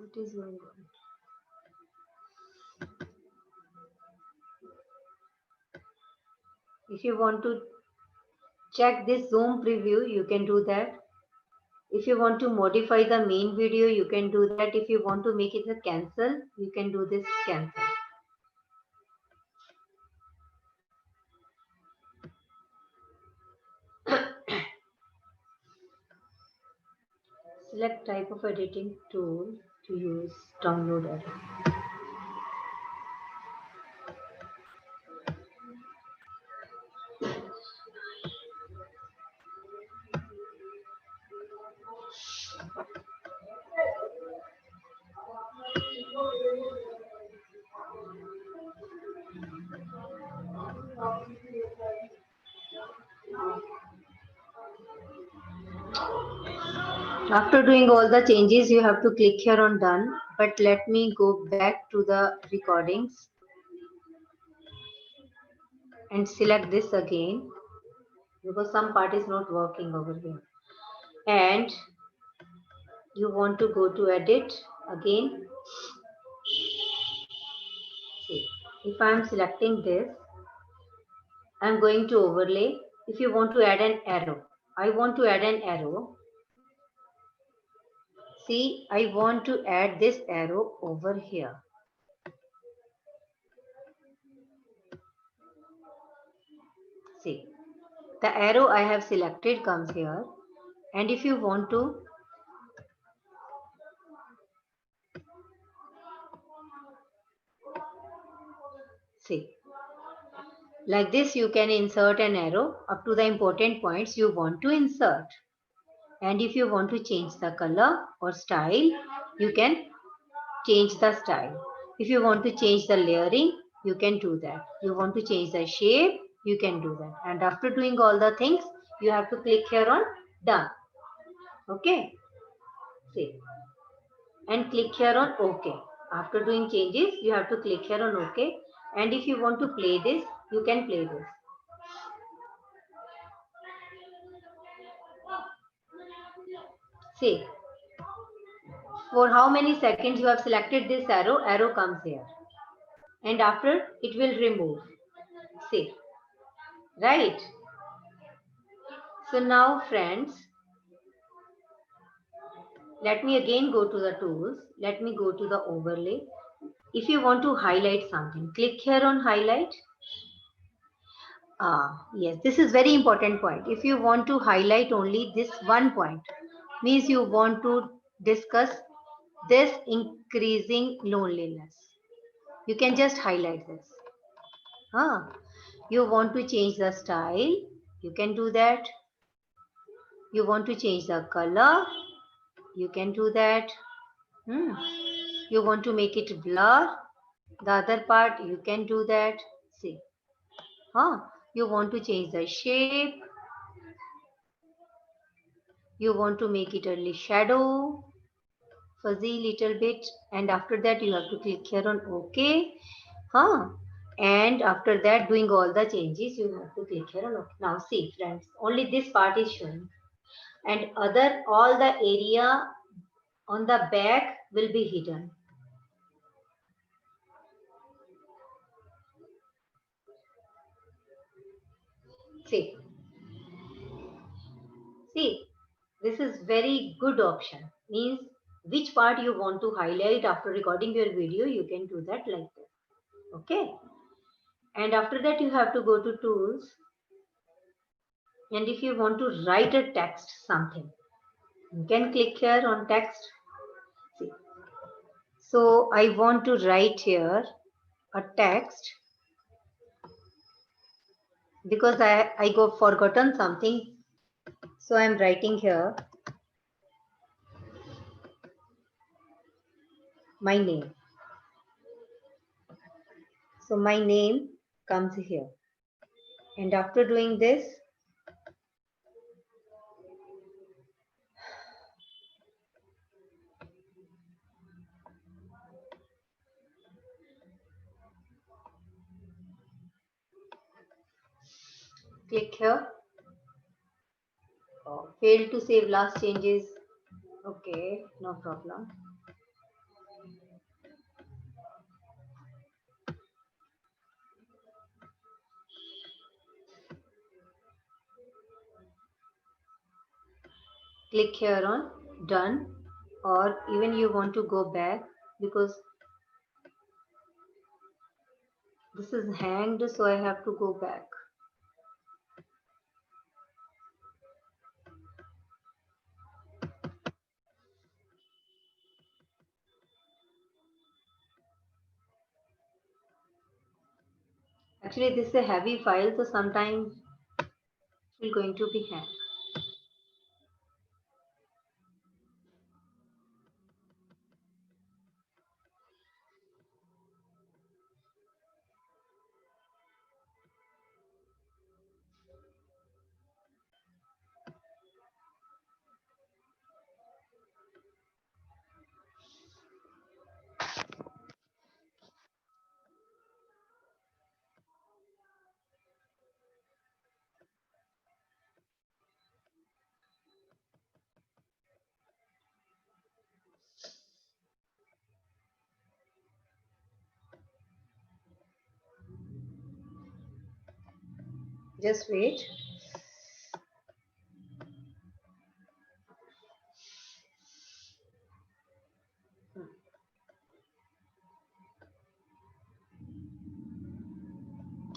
What is going on? If you want to check this Zoom preview, you can do that. If you want to modify the main video, you can do that. If you want to make it a cancel, you can do this cancel. Select type of editing tool to use. Download edit. After doing all the changes, you have to click here on done. But let me go back to the recordings and select this again because some part is not working over here. And you want to go to edit again. See, if I am selecting this, I am going to overlay. If you want to add an arrow, I want to add an arrow. See, I want to add this arrow over here. See, the arrow I have selected comes here. And if you want to see, like this, you can insert an arrow up to the important points you want to insert. And if you want to change the color or style, you can change the style. If you want to change the layering, you can do that. You want to change the shape, you can do that. And after doing all the things, you have to click here on done. Okay. See. And click here on OK. After doing changes, you have to click here on OK. And if you want to play this, you can play this. See, for how many seconds you have selected this arrow, arrow comes here. And after, it will remove. See, right? So now friends, let me again go to the tools. Let me go to the overlay. If you want to highlight something, click here on highlight. Yes, this is very important point. If you want to highlight only this one point, means you want to discuss this increasing loneliness. You can just highlight this. You want to change the style, you can do that. You want to change the color, you can do that. You want to make it blur, the other part, you can do that. See, you want to change the shape, you want to make it a shadow, fuzzy little bit, and after that you have to click here on OK. And after that, doing all the changes, you have to click here on OK. Now see friends, only this part is showing, and all the area on the back will be hidden. See, this is very good option. Means which part you want to highlight after recording your video, you can do that like this. Okay. And after that, you have to go to tools. And if you want to write a text something, you can click here on text. See. So I want to write here a text because I got forgotten something. So I'm writing here my name. So my name comes here. And after doing this, click here. Failed to save last changes. Okay, no problem. Click here on done, or even you want to go back because this is hanged, so I have to go back. Actually, this is a heavy file, so sometimes it's going to be hanged. Just wait.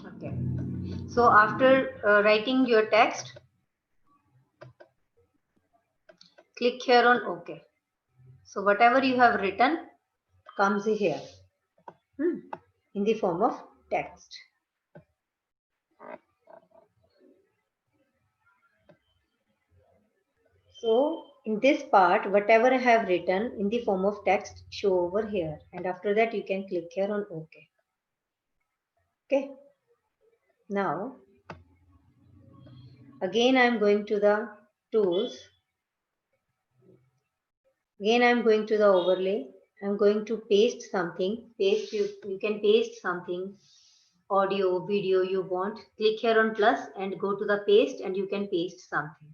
Okay. So after writing your text, click here on OK. So whatever you have written comes here in the form of text. So in this part, whatever I have written in the form of text show over here, and after that you can click here on OK. Okay. Now again I am going to the tools. Again I am going to the overlay. I am going to paste something. You can paste something, audio, video you want. Click here on plus and go to the paste, and you can paste something.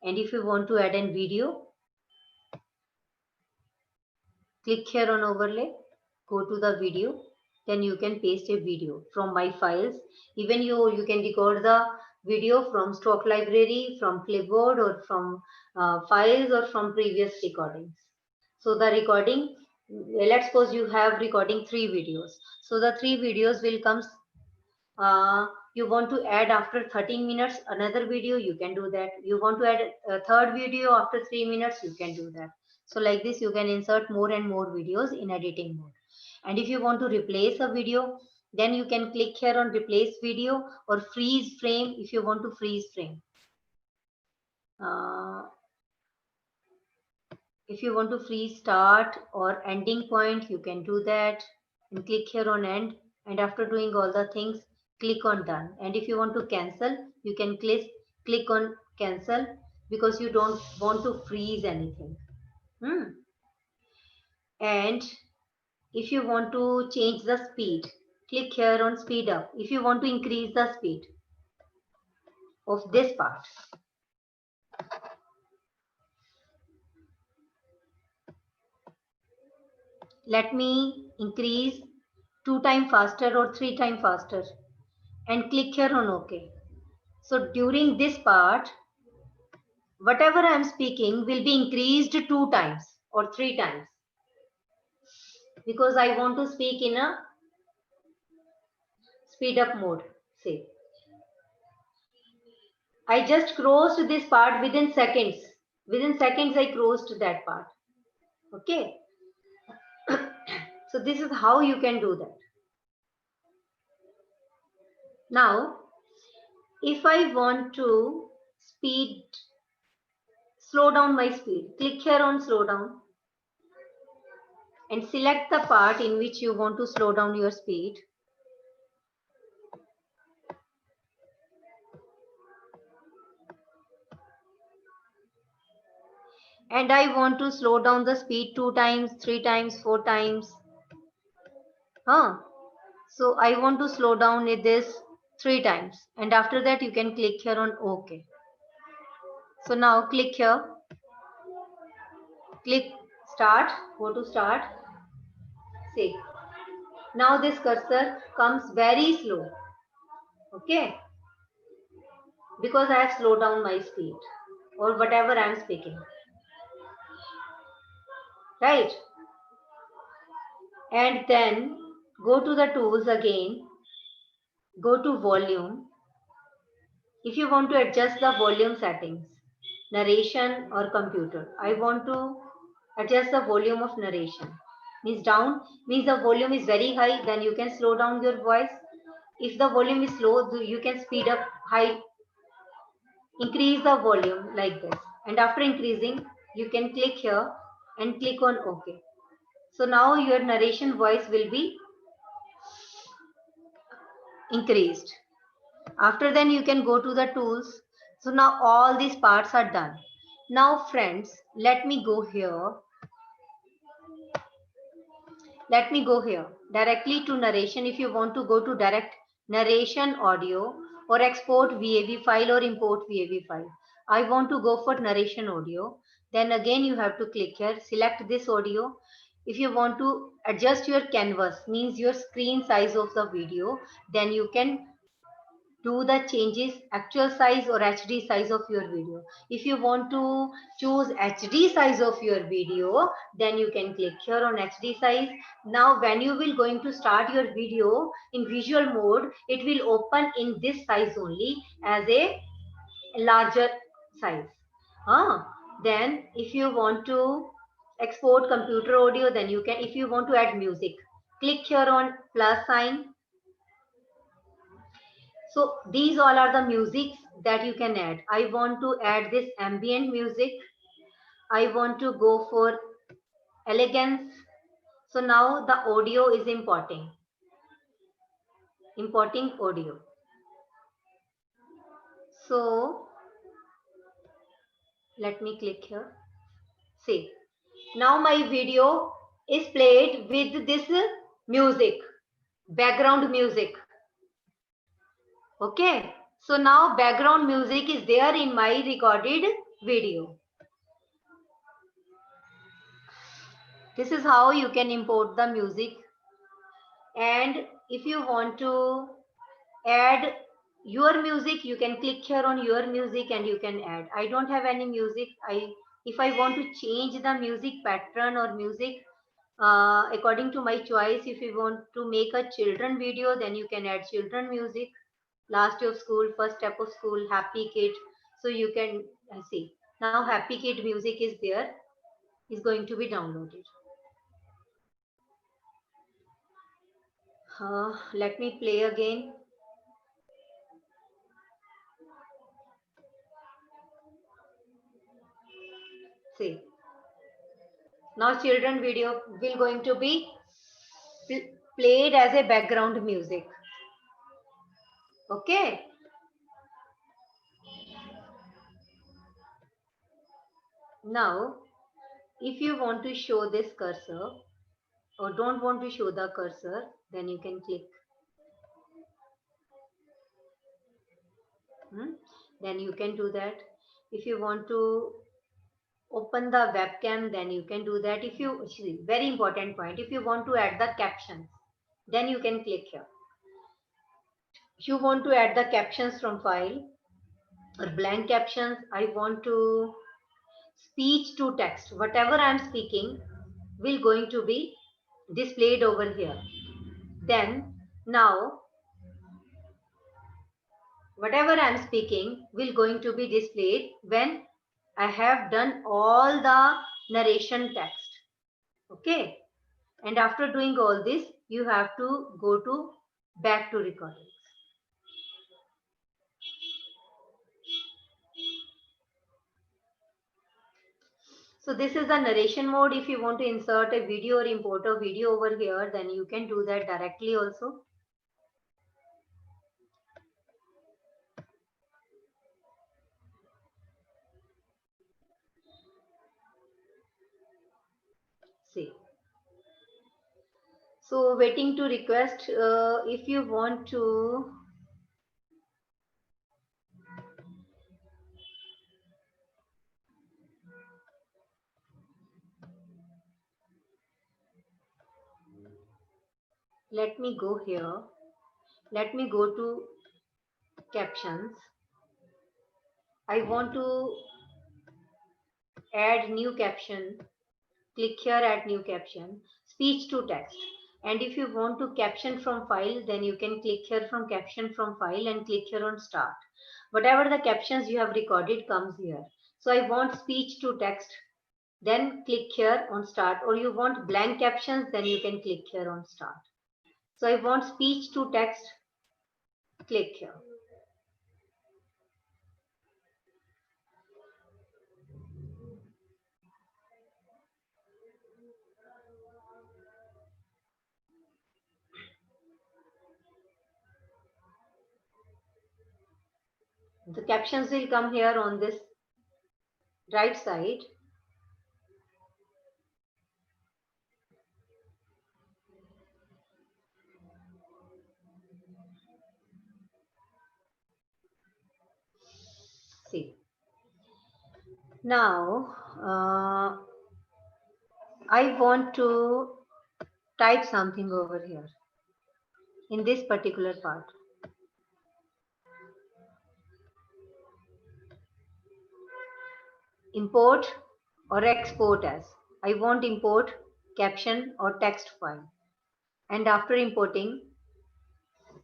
And if you want to add a video, click here on overlay, go to the video, then you can paste a video from my files. Even you can record the video from stock library, from clipboard, or from files, or from previous recordings. So the recording, let's suppose you have recording 3 videos. So the 3 videos will come, you want to add after 13 minutes another video, you can do that. You want to add a third video after 3 minutes, you can do that. So like this, you can insert more and more videos in editing mode. And if you want to replace a video, then you can click here on replace video, or freeze frame if you want to freeze frame. If you want to freeze start or ending point, you can do that, and click here on end. And after doing all the things, click on done. And if you want to cancel, you can click on cancel, because you don't want to freeze anything. And if you want to change the speed, click here on speed up. If you want to increase the speed of this part, let me increase 2 times faster or 3 times faster, and click here on OK. So during this part, whatever I am speaking will be increased 2 times or 3 times, because I want to speak in a speed up mode. Say, I just crossed this part within seconds. Within seconds, I crossed that part. Okay. So this is how you can do that. Now, if I want to slow down my speed, click here on slow down and select the part in which you want to slow down your speed. And I want to slow down the speed 2 times, 3 times, 4 times. So I want to slow down this 3 times, and after that you can click here on OK. So now click here, click start, go to start. See, now this cursor comes very slow. Okay, because I have slowed down my speed. or whatever I am speaking. Right? And then go to the tools again, go to volume. If you want to adjust the volume settings, narration or computer, I want to adjust the volume of narration. Means down, means the volume is very high, then you can slow down your voice. If the volume is low, you can speed up high, increase the volume like this. And after increasing, you can click here and click on OK. So now your narration voice will be increased. After then you can go to the tools. So now all these parts are done. Now friends, let me go here. Let me go here directly to narration. If you want to go to direct narration audio or export VAV file or import VAV file, I want to go for narration audio. Then again you have to click here, select this audio. If you want to adjust your canvas, means your screen size of the video, then you can do the changes actual size or HD size of your video. If you want to choose HD size of your video, then you can click here on HD size. Now when you will going to start your video in visual mode, it will open in this size only as a larger size. Then if you want to export computer audio, then you can. If you want to add music, click here on plus sign. So these all are the musics that you can add. I want to add this ambient music. I want to go for elegance. So now the audio is importing. Importing audio. So let me click here. See, now my video is played with this music, background music. Okay. So now background music is there in my recorded video. This is how you can import the music. And if you want to add your music, you can click here on your music and you can add. I don't have any music. If I want to change the music pattern or music according to my choice, if you want to make a children video, then you can add children music. Last day of school, first step of school, happy kid. So you can see now happy kid music is there, is going to be downloaded. Let me play again. See, now children video will going to be played as a background music. Okay. Now, if you want to show this cursor or don't want to show the cursor, then you can click. Then you can do that. If you want to open the webcam, then you can do that. If you, very important point, if you want to add the captions, then you can click here. If you want to add the captions from file or blank captions, I want to speech to text. Whatever I am speaking will going to be displayed over here. Then now whatever I am speaking will going to be displayed when I have done all the narration text. Okay. And after doing all this, you have to go to back to recordings. So this is the narration mode. If you want to insert a video or import a video over here, then you can do that directly also. See. So waiting to request, if you want to let me go here. Let me go to captions. I want to add new caption, click here, add new caption, speech to text. And if you want to caption from file, then you can click here from caption from file and click here on start. Whatever the captions you have recorded comes here. So I want speech to text, then click here on start, or you want blank captions, then you can click here on start. So I want speech to text, click here. The captions will come here on this right side. See. Now, I want to type something over here in this particular part. Import or export as. I want import caption or text file. And after importing,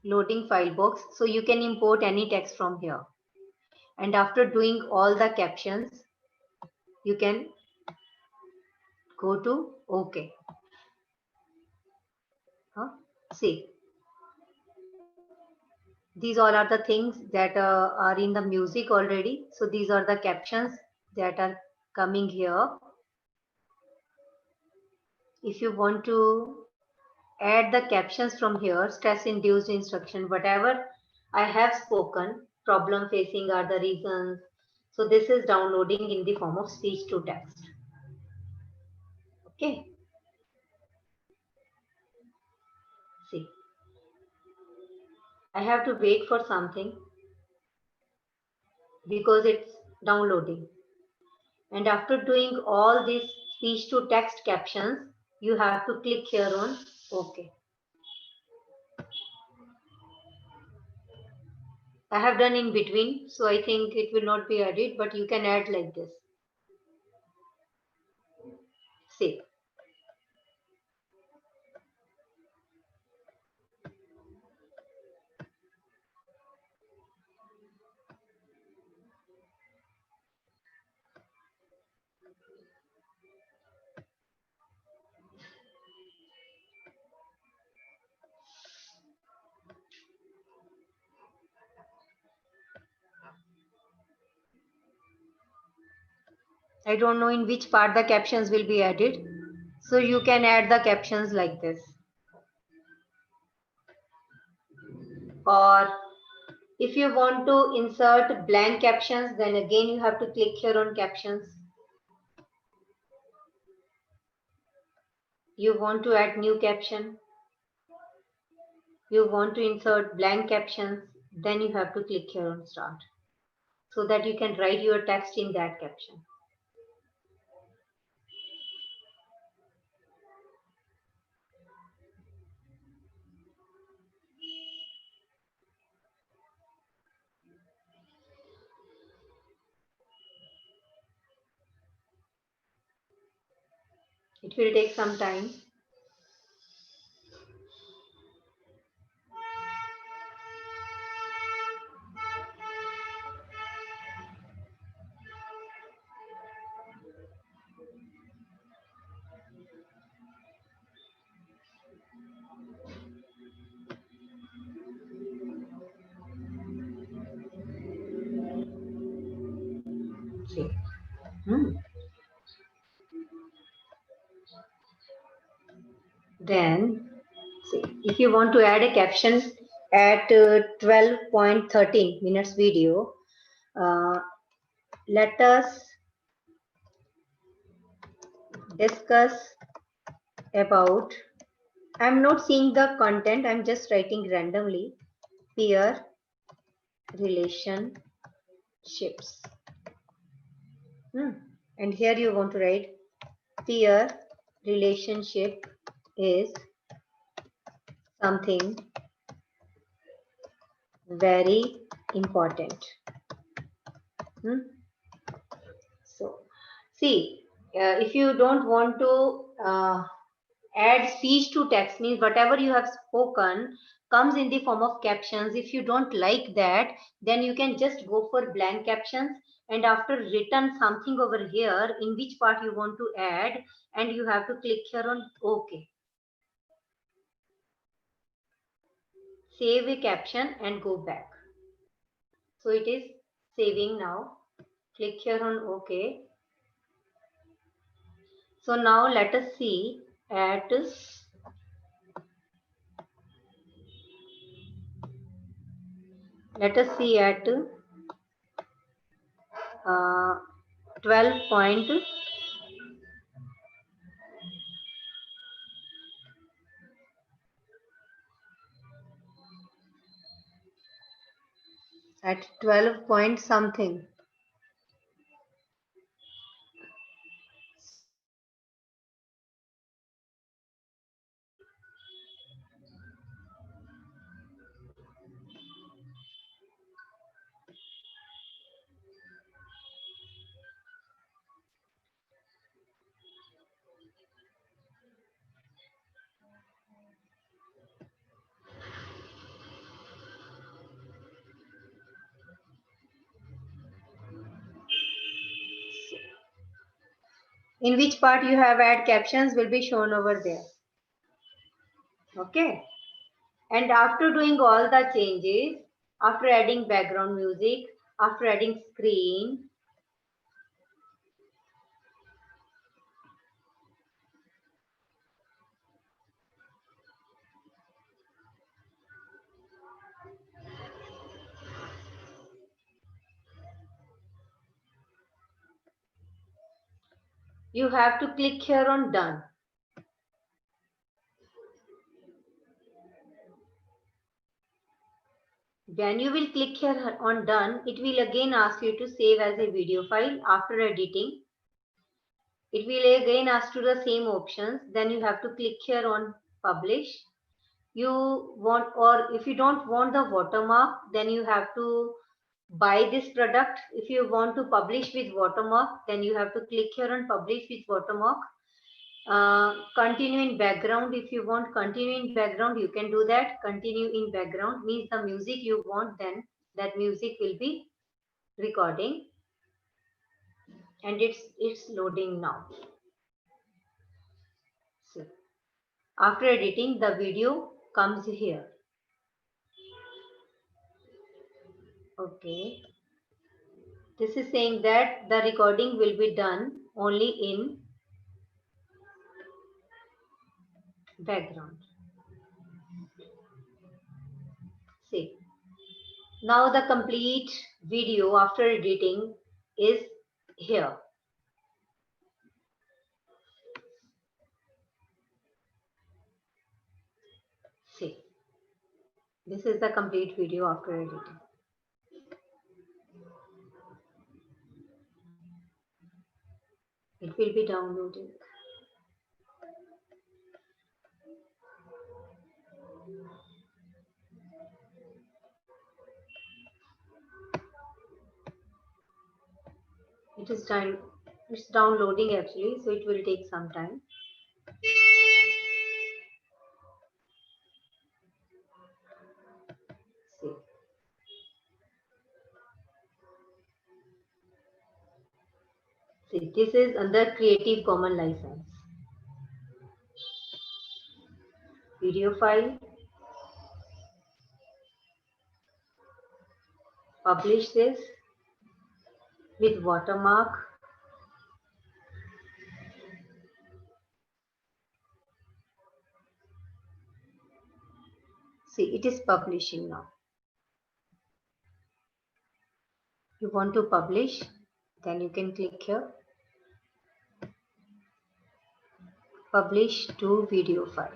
loading file box, so you can import any text from here. And after doing all the captions, you can go to OK. See, these all are the things that are in the music already. So these are the captions that are coming here. If you want to add the captions from here, stress induced instruction, whatever I have spoken, problem facing are the reasons. So this is downloading in the form of speech to text. Okay. See, I have to wait for something because it's downloading. And after doing all these speech to text captions, you have to click here on OK. I have done in between, so I think it will not be added, but you can add like this. See. I don't know in which part the captions will be added. So you can add the captions like this. Or if you want to insert blank captions, then again you have to click here on captions. You want to add new caption. You want to insert blank captions, then you have to click here on start so that you can write your text in that caption. It will take some time. See. Then, see, if you want to add a caption at 12.13 minutes video, let us discuss about, I'm not seeing the content, I'm just writing randomly, peer relationships. And here you want to write peer relationship is something very important. So See, if you don't want to add speech to text, means whatever you have spoken comes in the form of captions. If you don't like that, then you can just go for blank captions, and after written something over here in which part you want to add, and you have to click here on OK. Save a caption and go back. So it is saving now. Click here on OK. So now let us see at let us see at 12 point at 12 point something. In which part you have add captions will be shown over there. Okay. And after doing all the changes, after adding background music, after adding screen, you have to click here on done. When you will click here on done, it will again ask you to save as a video file. After editing, it will again ask you the same options. Then you have to click here on publish. You want, or if you don't want the watermark, then you have to buy this product. If you want to publish with watermark, then you have to click here on publish with watermark. Continue in background. If you want continue in background, you can do that. Continue in background means the music you want, then that music will be recording, and it's loading now. So after editing, the video comes here. Okay. This is saying that the recording will be done only in background. See, now the complete video after editing is here. See, this is the complete video after editing. It will be downloading. It's downloading actually, so it will take some time. See. See, this is under Creative Commons license. Video file. Publish this with watermark. See, it is publishing now. You want to publish, then you can click here. Publish to video file.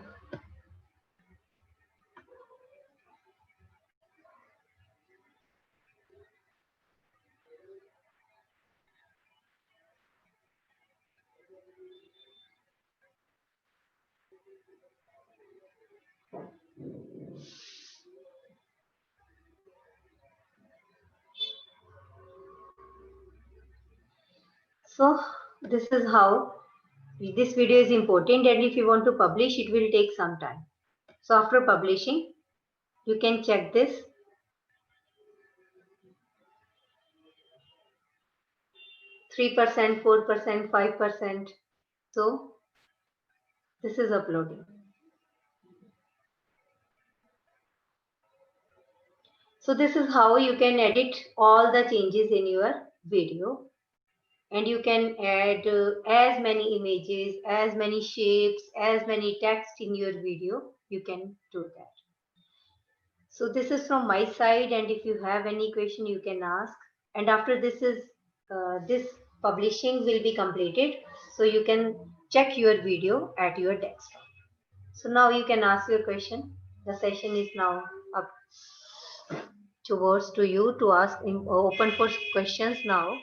So this is how this video is important, and if you want to publish, it will take some time. So after publishing, you can check this. 3%, 4%, 5%. So this is uploading. So this is how you can edit all the changes in your video, and you can add as many images, as many shapes, as many text in your video. You can do that. So this is from my side, and if you have any question, you can ask. And after this publishing will be completed, so you can check your video at your desktop. So now you can ask your question. The session is now up towards to you to ask, open for questions now.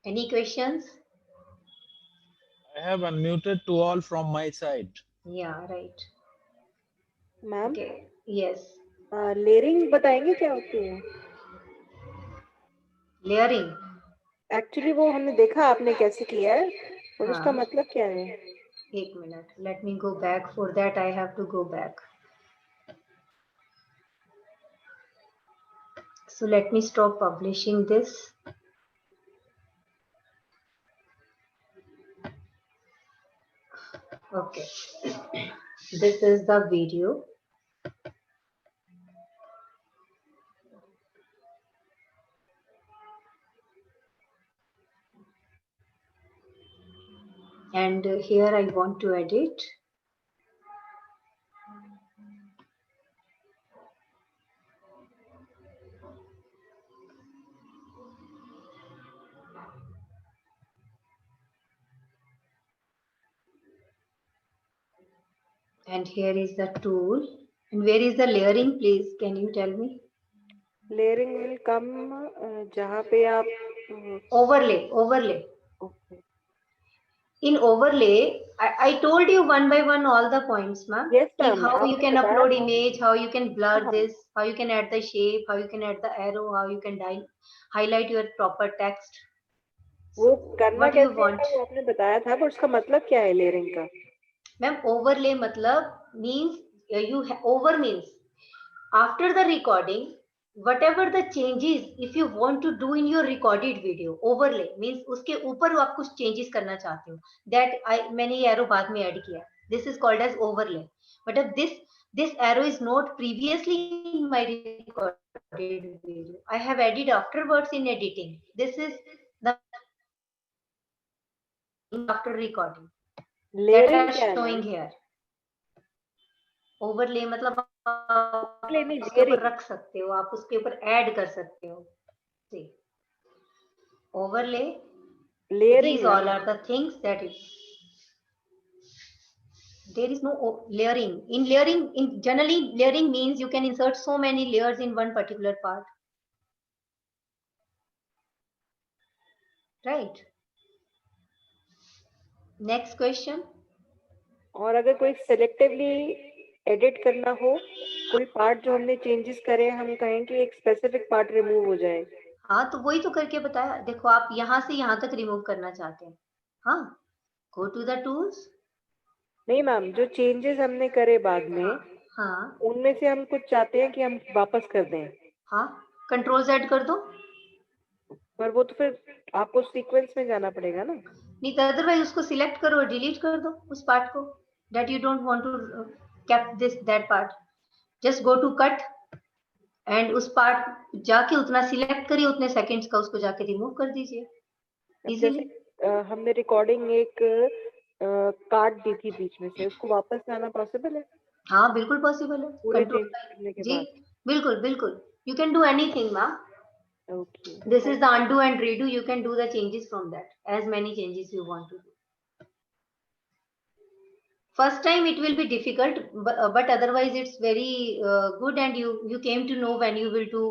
Any questions? I have unmuted to all from my side. Yeah, right. Ma'am Okay. Yes. Layering बताएंगे क्या होती है? Layering. Actually वो हमने देखा आपने कैसे किया है, और उसका हाँ. मतलब क्या है? एक minute. Let me go back. For that, I have to go back. So let me stop publishing this. Okay. This is the video. And here I want to edit. And here is the tool. And where is the layering, please? Can you tell me? Layering will come जहाँ पे आप Overlay. okay. In overlay, I told you one by one all the points, ma'am. Yes, ma'am. How you can upload image, how you can blur हाँ. this, how you can add the shape, how you can add the arrow, how you can highlight your proper text. वो करना What you कैसे want? है वो आपने बताया था, पर उसका मतलब क्या है लेयरिंग का? Ma'am, overlay matlab means over means after the recording, whatever the changes if you want to do in your recorded video, overlay means उसके ऊपर आप कुछ changes करना चाहते हो, that मैंने ये arrow बाद में add किया, this is called as overlay. But if this arrow is not previously in my recorded video, I have added afterwards in editing. This is the after recording that layering are क्या है showing ma'am? here. Overlay मतलब नहीं, आप उसके ऊपर layering. रख सकते हो, आप उसके ऊपर ऐड कर सकते हो. See, overlay. Layering These all are the things that is. There is no layering. In generally layering means you can insert so many layers in one particular part. Right. Next question. और अगर कोई selectively edit करना हो, कोई part जो हमने changes करे, हम कहें कि एक स्पेसिफिक पार्ट रिमूव हो जाए. हाँ, तो वही तो करके बताया. देखो आप यहाँ से यहाँ तक रिमूव करना चाहते हैं. हाँ, go to the tools. नहीं मैम, जो चेंजेस हमने करे बाद में, हाँ, उनमें से हम कुछ चाहते हैं कि हम वापस कर दें. हाँ, कंट्रोल Z कर दो. पर वो तो फिर आपको सीक्वेंस में जाना पड़ेगा ना. नहीं तो अदरवाइज उसको सिलेक्ट करो और डिलीट कर दो उस पार्ट को, that you don't want to keep this that part. Just go to cut and उस पार्ट जाके उतना सिलेक्ट करिए, उतने सेकंड्स का उसको जाके रिमूव कर दीजिए इजीली. हमने रिकॉर्डिंग एक काट दी थी बीच में से, उसको वापस लाना पॉसिबल है? हाँ बिल्कुल पॉसिबल है. पूरे कंट्रोल चेंज करने के जी बाद. बिल्कुल बिल्कुल, you can do anything ma'am. Okay. This is the undo and redo. You can do the changes from that, as many changes you want to do. First time it will be difficult, but otherwise it's very good, and you came to know when you will do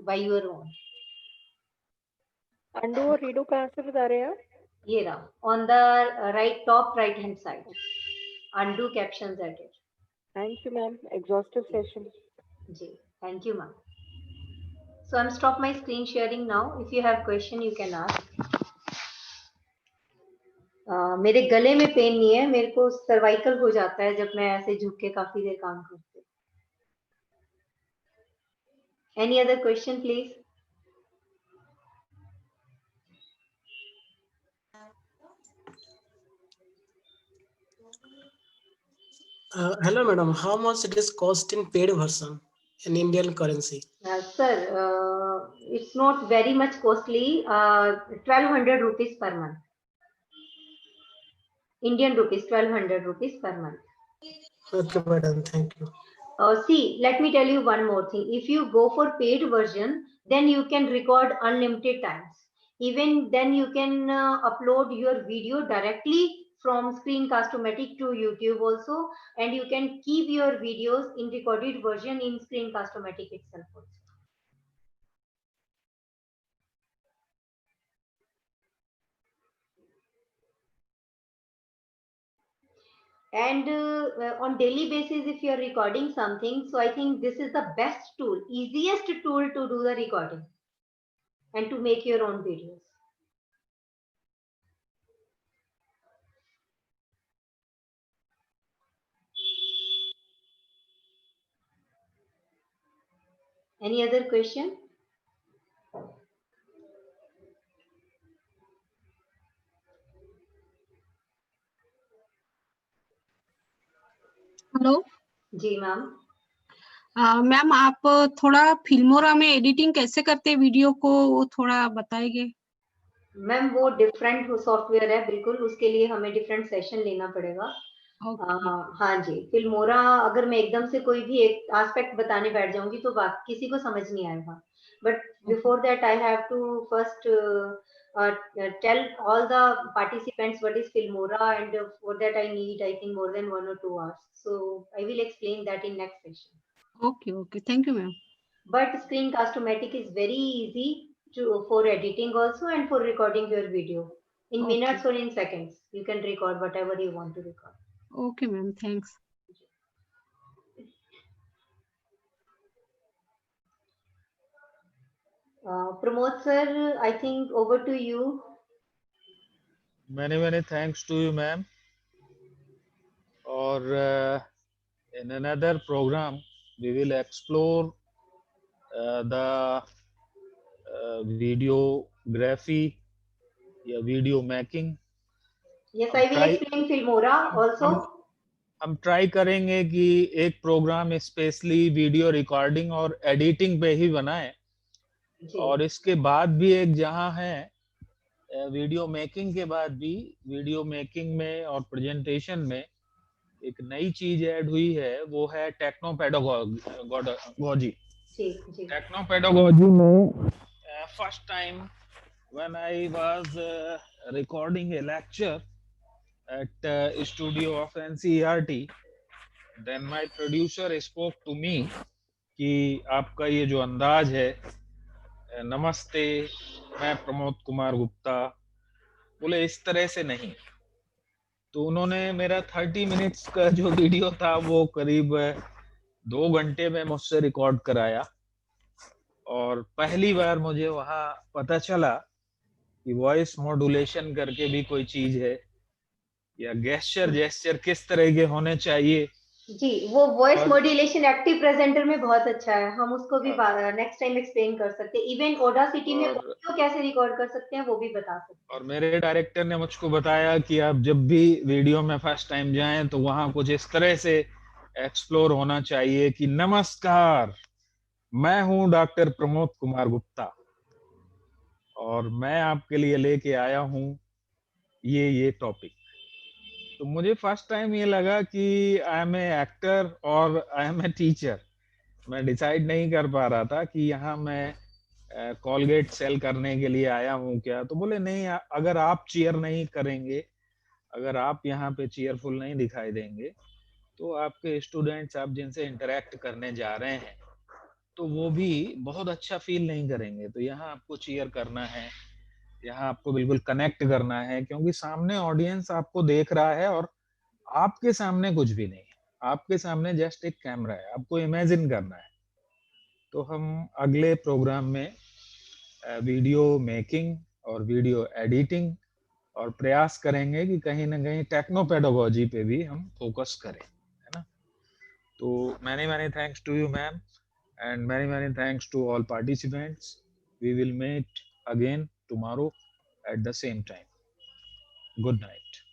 by your own. Undo और redo कहाँ से बता रहे हैं आप? ये रहा on the top right hand side. Undo captions edit. Thank you, ma'am. Exhaustive session. Ji, thank you, ma'am. So I'm stop my screen sharing now. If you have question, you can ask. मेरे गले में pen नहीं है, मेरे को cervical हो जाता है जब मैं ऐसे झुक के काफी देर काम करती हूँ. Any other question, please? Hello, madam. How much it is cost in paid version in Indian currency? Sir, it's not very much costly. 1200 rupees per month. Indian rupees, 1200 rupees per month. Okay, madam. Thank you. See, let me tell you one more thing. If you go for paid version, then you can record unlimited times. Even then you can upload your video directly from Screencast-O-Matic to YouTube also, and you can keep your videos in recorded version in Screencast-O-Matic itself also. And on daily basis, if you're recording something, so I think this is the best tool, easiest tool to do the recording and to make your own videos. Any other question? Hello जी ma'am. Ma'am, आप थोड़ा Filmora में editing कैसे करते हैं video को, वो थोड़ा बताएंगे? मैम वो डिफरेंट सॉफ्टवेयर है, बिल्कुल उसके लिए हमें डिफरेंट सेशन लेना पड़ेगा. हाँ जी, फिल्मोरा अगर मैं एकदम से कोई भी एक एस्पेक्ट बताने बैठ जाऊंगी तो किसी को समझ नहीं आएगा. But before that I have to first tell all the participants what is Filmora, and for that I need, I think, more than 1 or 2 hours. So I will explain that in next session. Okay, thank you, ma'am. But Screencast-O-Matic is very easy for editing also, and for recording your video in minutes or in seconds. You can record whatever you want to record. Okay, ma'am. Thanks. Pramod sir, I think over to you. Many thanks to you, ma'am. Or in another program, we will explore the videography, video making. Yes, I will explain Filmora also. हम try करेंगे कि एक programme specially video recording और editing पे ही बनाएं, और इसके बाद भी एक जहां है वीडियो मेकिंग के बाद भी वीडियो मेकिंग में और प्रेजेंटेशन में एक नई चीज ऐड हुई है, वो है टेक्नोपेडागोजी. टेक्नोपेडागोजी में first time when I was recording A lecture at studio of NCERT, then my producer spoke to me कि आपका ये जो अंदाज है, नमस्ते मैं प्रमोद कुमार गुप्ता, बोले इस तरह से नहीं. तो उन्होंने मेरा 30 मिनट्स का जो वीडियो था वो करीब 2 घंटे में मुझसे रिकॉर्ड कराया. और पहली बार मुझे वहाँ पता चला कि वॉइस मॉड्यूलेशन करके भी कोई चीज है, या जेस्चर किस तरह के होने चाहिए. जी, वो वॉइस मॉड्यूलेशन एक्टिव प्रेजेंटर में बहुत अच्छा है, हम उसको भी नेक्स्ट टाइम एक्सप्लेन कर सकते हैं. इवन ऑडासिटी में ऑडियो कैसे रिकॉर्ड कर सकते हैं वो भी बता सकते हैं. और मेरे डायरेक्टर ने मुझको बताया कि आप जब भी वीडियो में फर्स्ट टाइम जाएं तो वहां कुछ इस तरह से एक्सप्लोर होना चाहिए कि नमस्कार, मैं हूं डॉक्टर प्रमोद कुमार गुप्ता और मैं आपके लिए लेके आया हूं ये टॉपिक. तो मुझे फर्स्ट टाइम ये लगा कि आई एम ए एक्टर और आई एम ए टीचर. मैं डिसाइड नहीं कर पा रहा था कि यहाँ मैं कॉलगेट सेल करने के लिए आया हूँ क्या. तो बोले नहीं, अगर आप चीयर नहीं करेंगे, अगर आप यहाँ पे चीयरफुल नहीं दिखाई देंगे, तो आपके स्टूडेंट्स, आप जिनसे इंटरेक्ट करने जा रहे हैं, तो वो भी बहुत अच्छा फील नहीं करेंगे. तो यहाँ आपको चीयर करना है, यहाँ आपको बिल्कुल कनेक्ट करना है, क्योंकि सामने ऑडियंस आपको देख रहा है और आपके सामने कुछ भी नहीं है. आपके सामने जस्ट एक कैमरा है, आपको इमेजिन करना है. तो हम अगले प्रोग्राम में वीडियो मेकिंग और वीडियो एडिटिंग और प्रयास करेंगे कि कहीं ना कहीं टेक्नोपेडागोजी पे भी हम फोकस करें, है ना। तो many thanks to you ma'am, and many thanks to all participants. We will meet again tomorrow at the same time. Good night.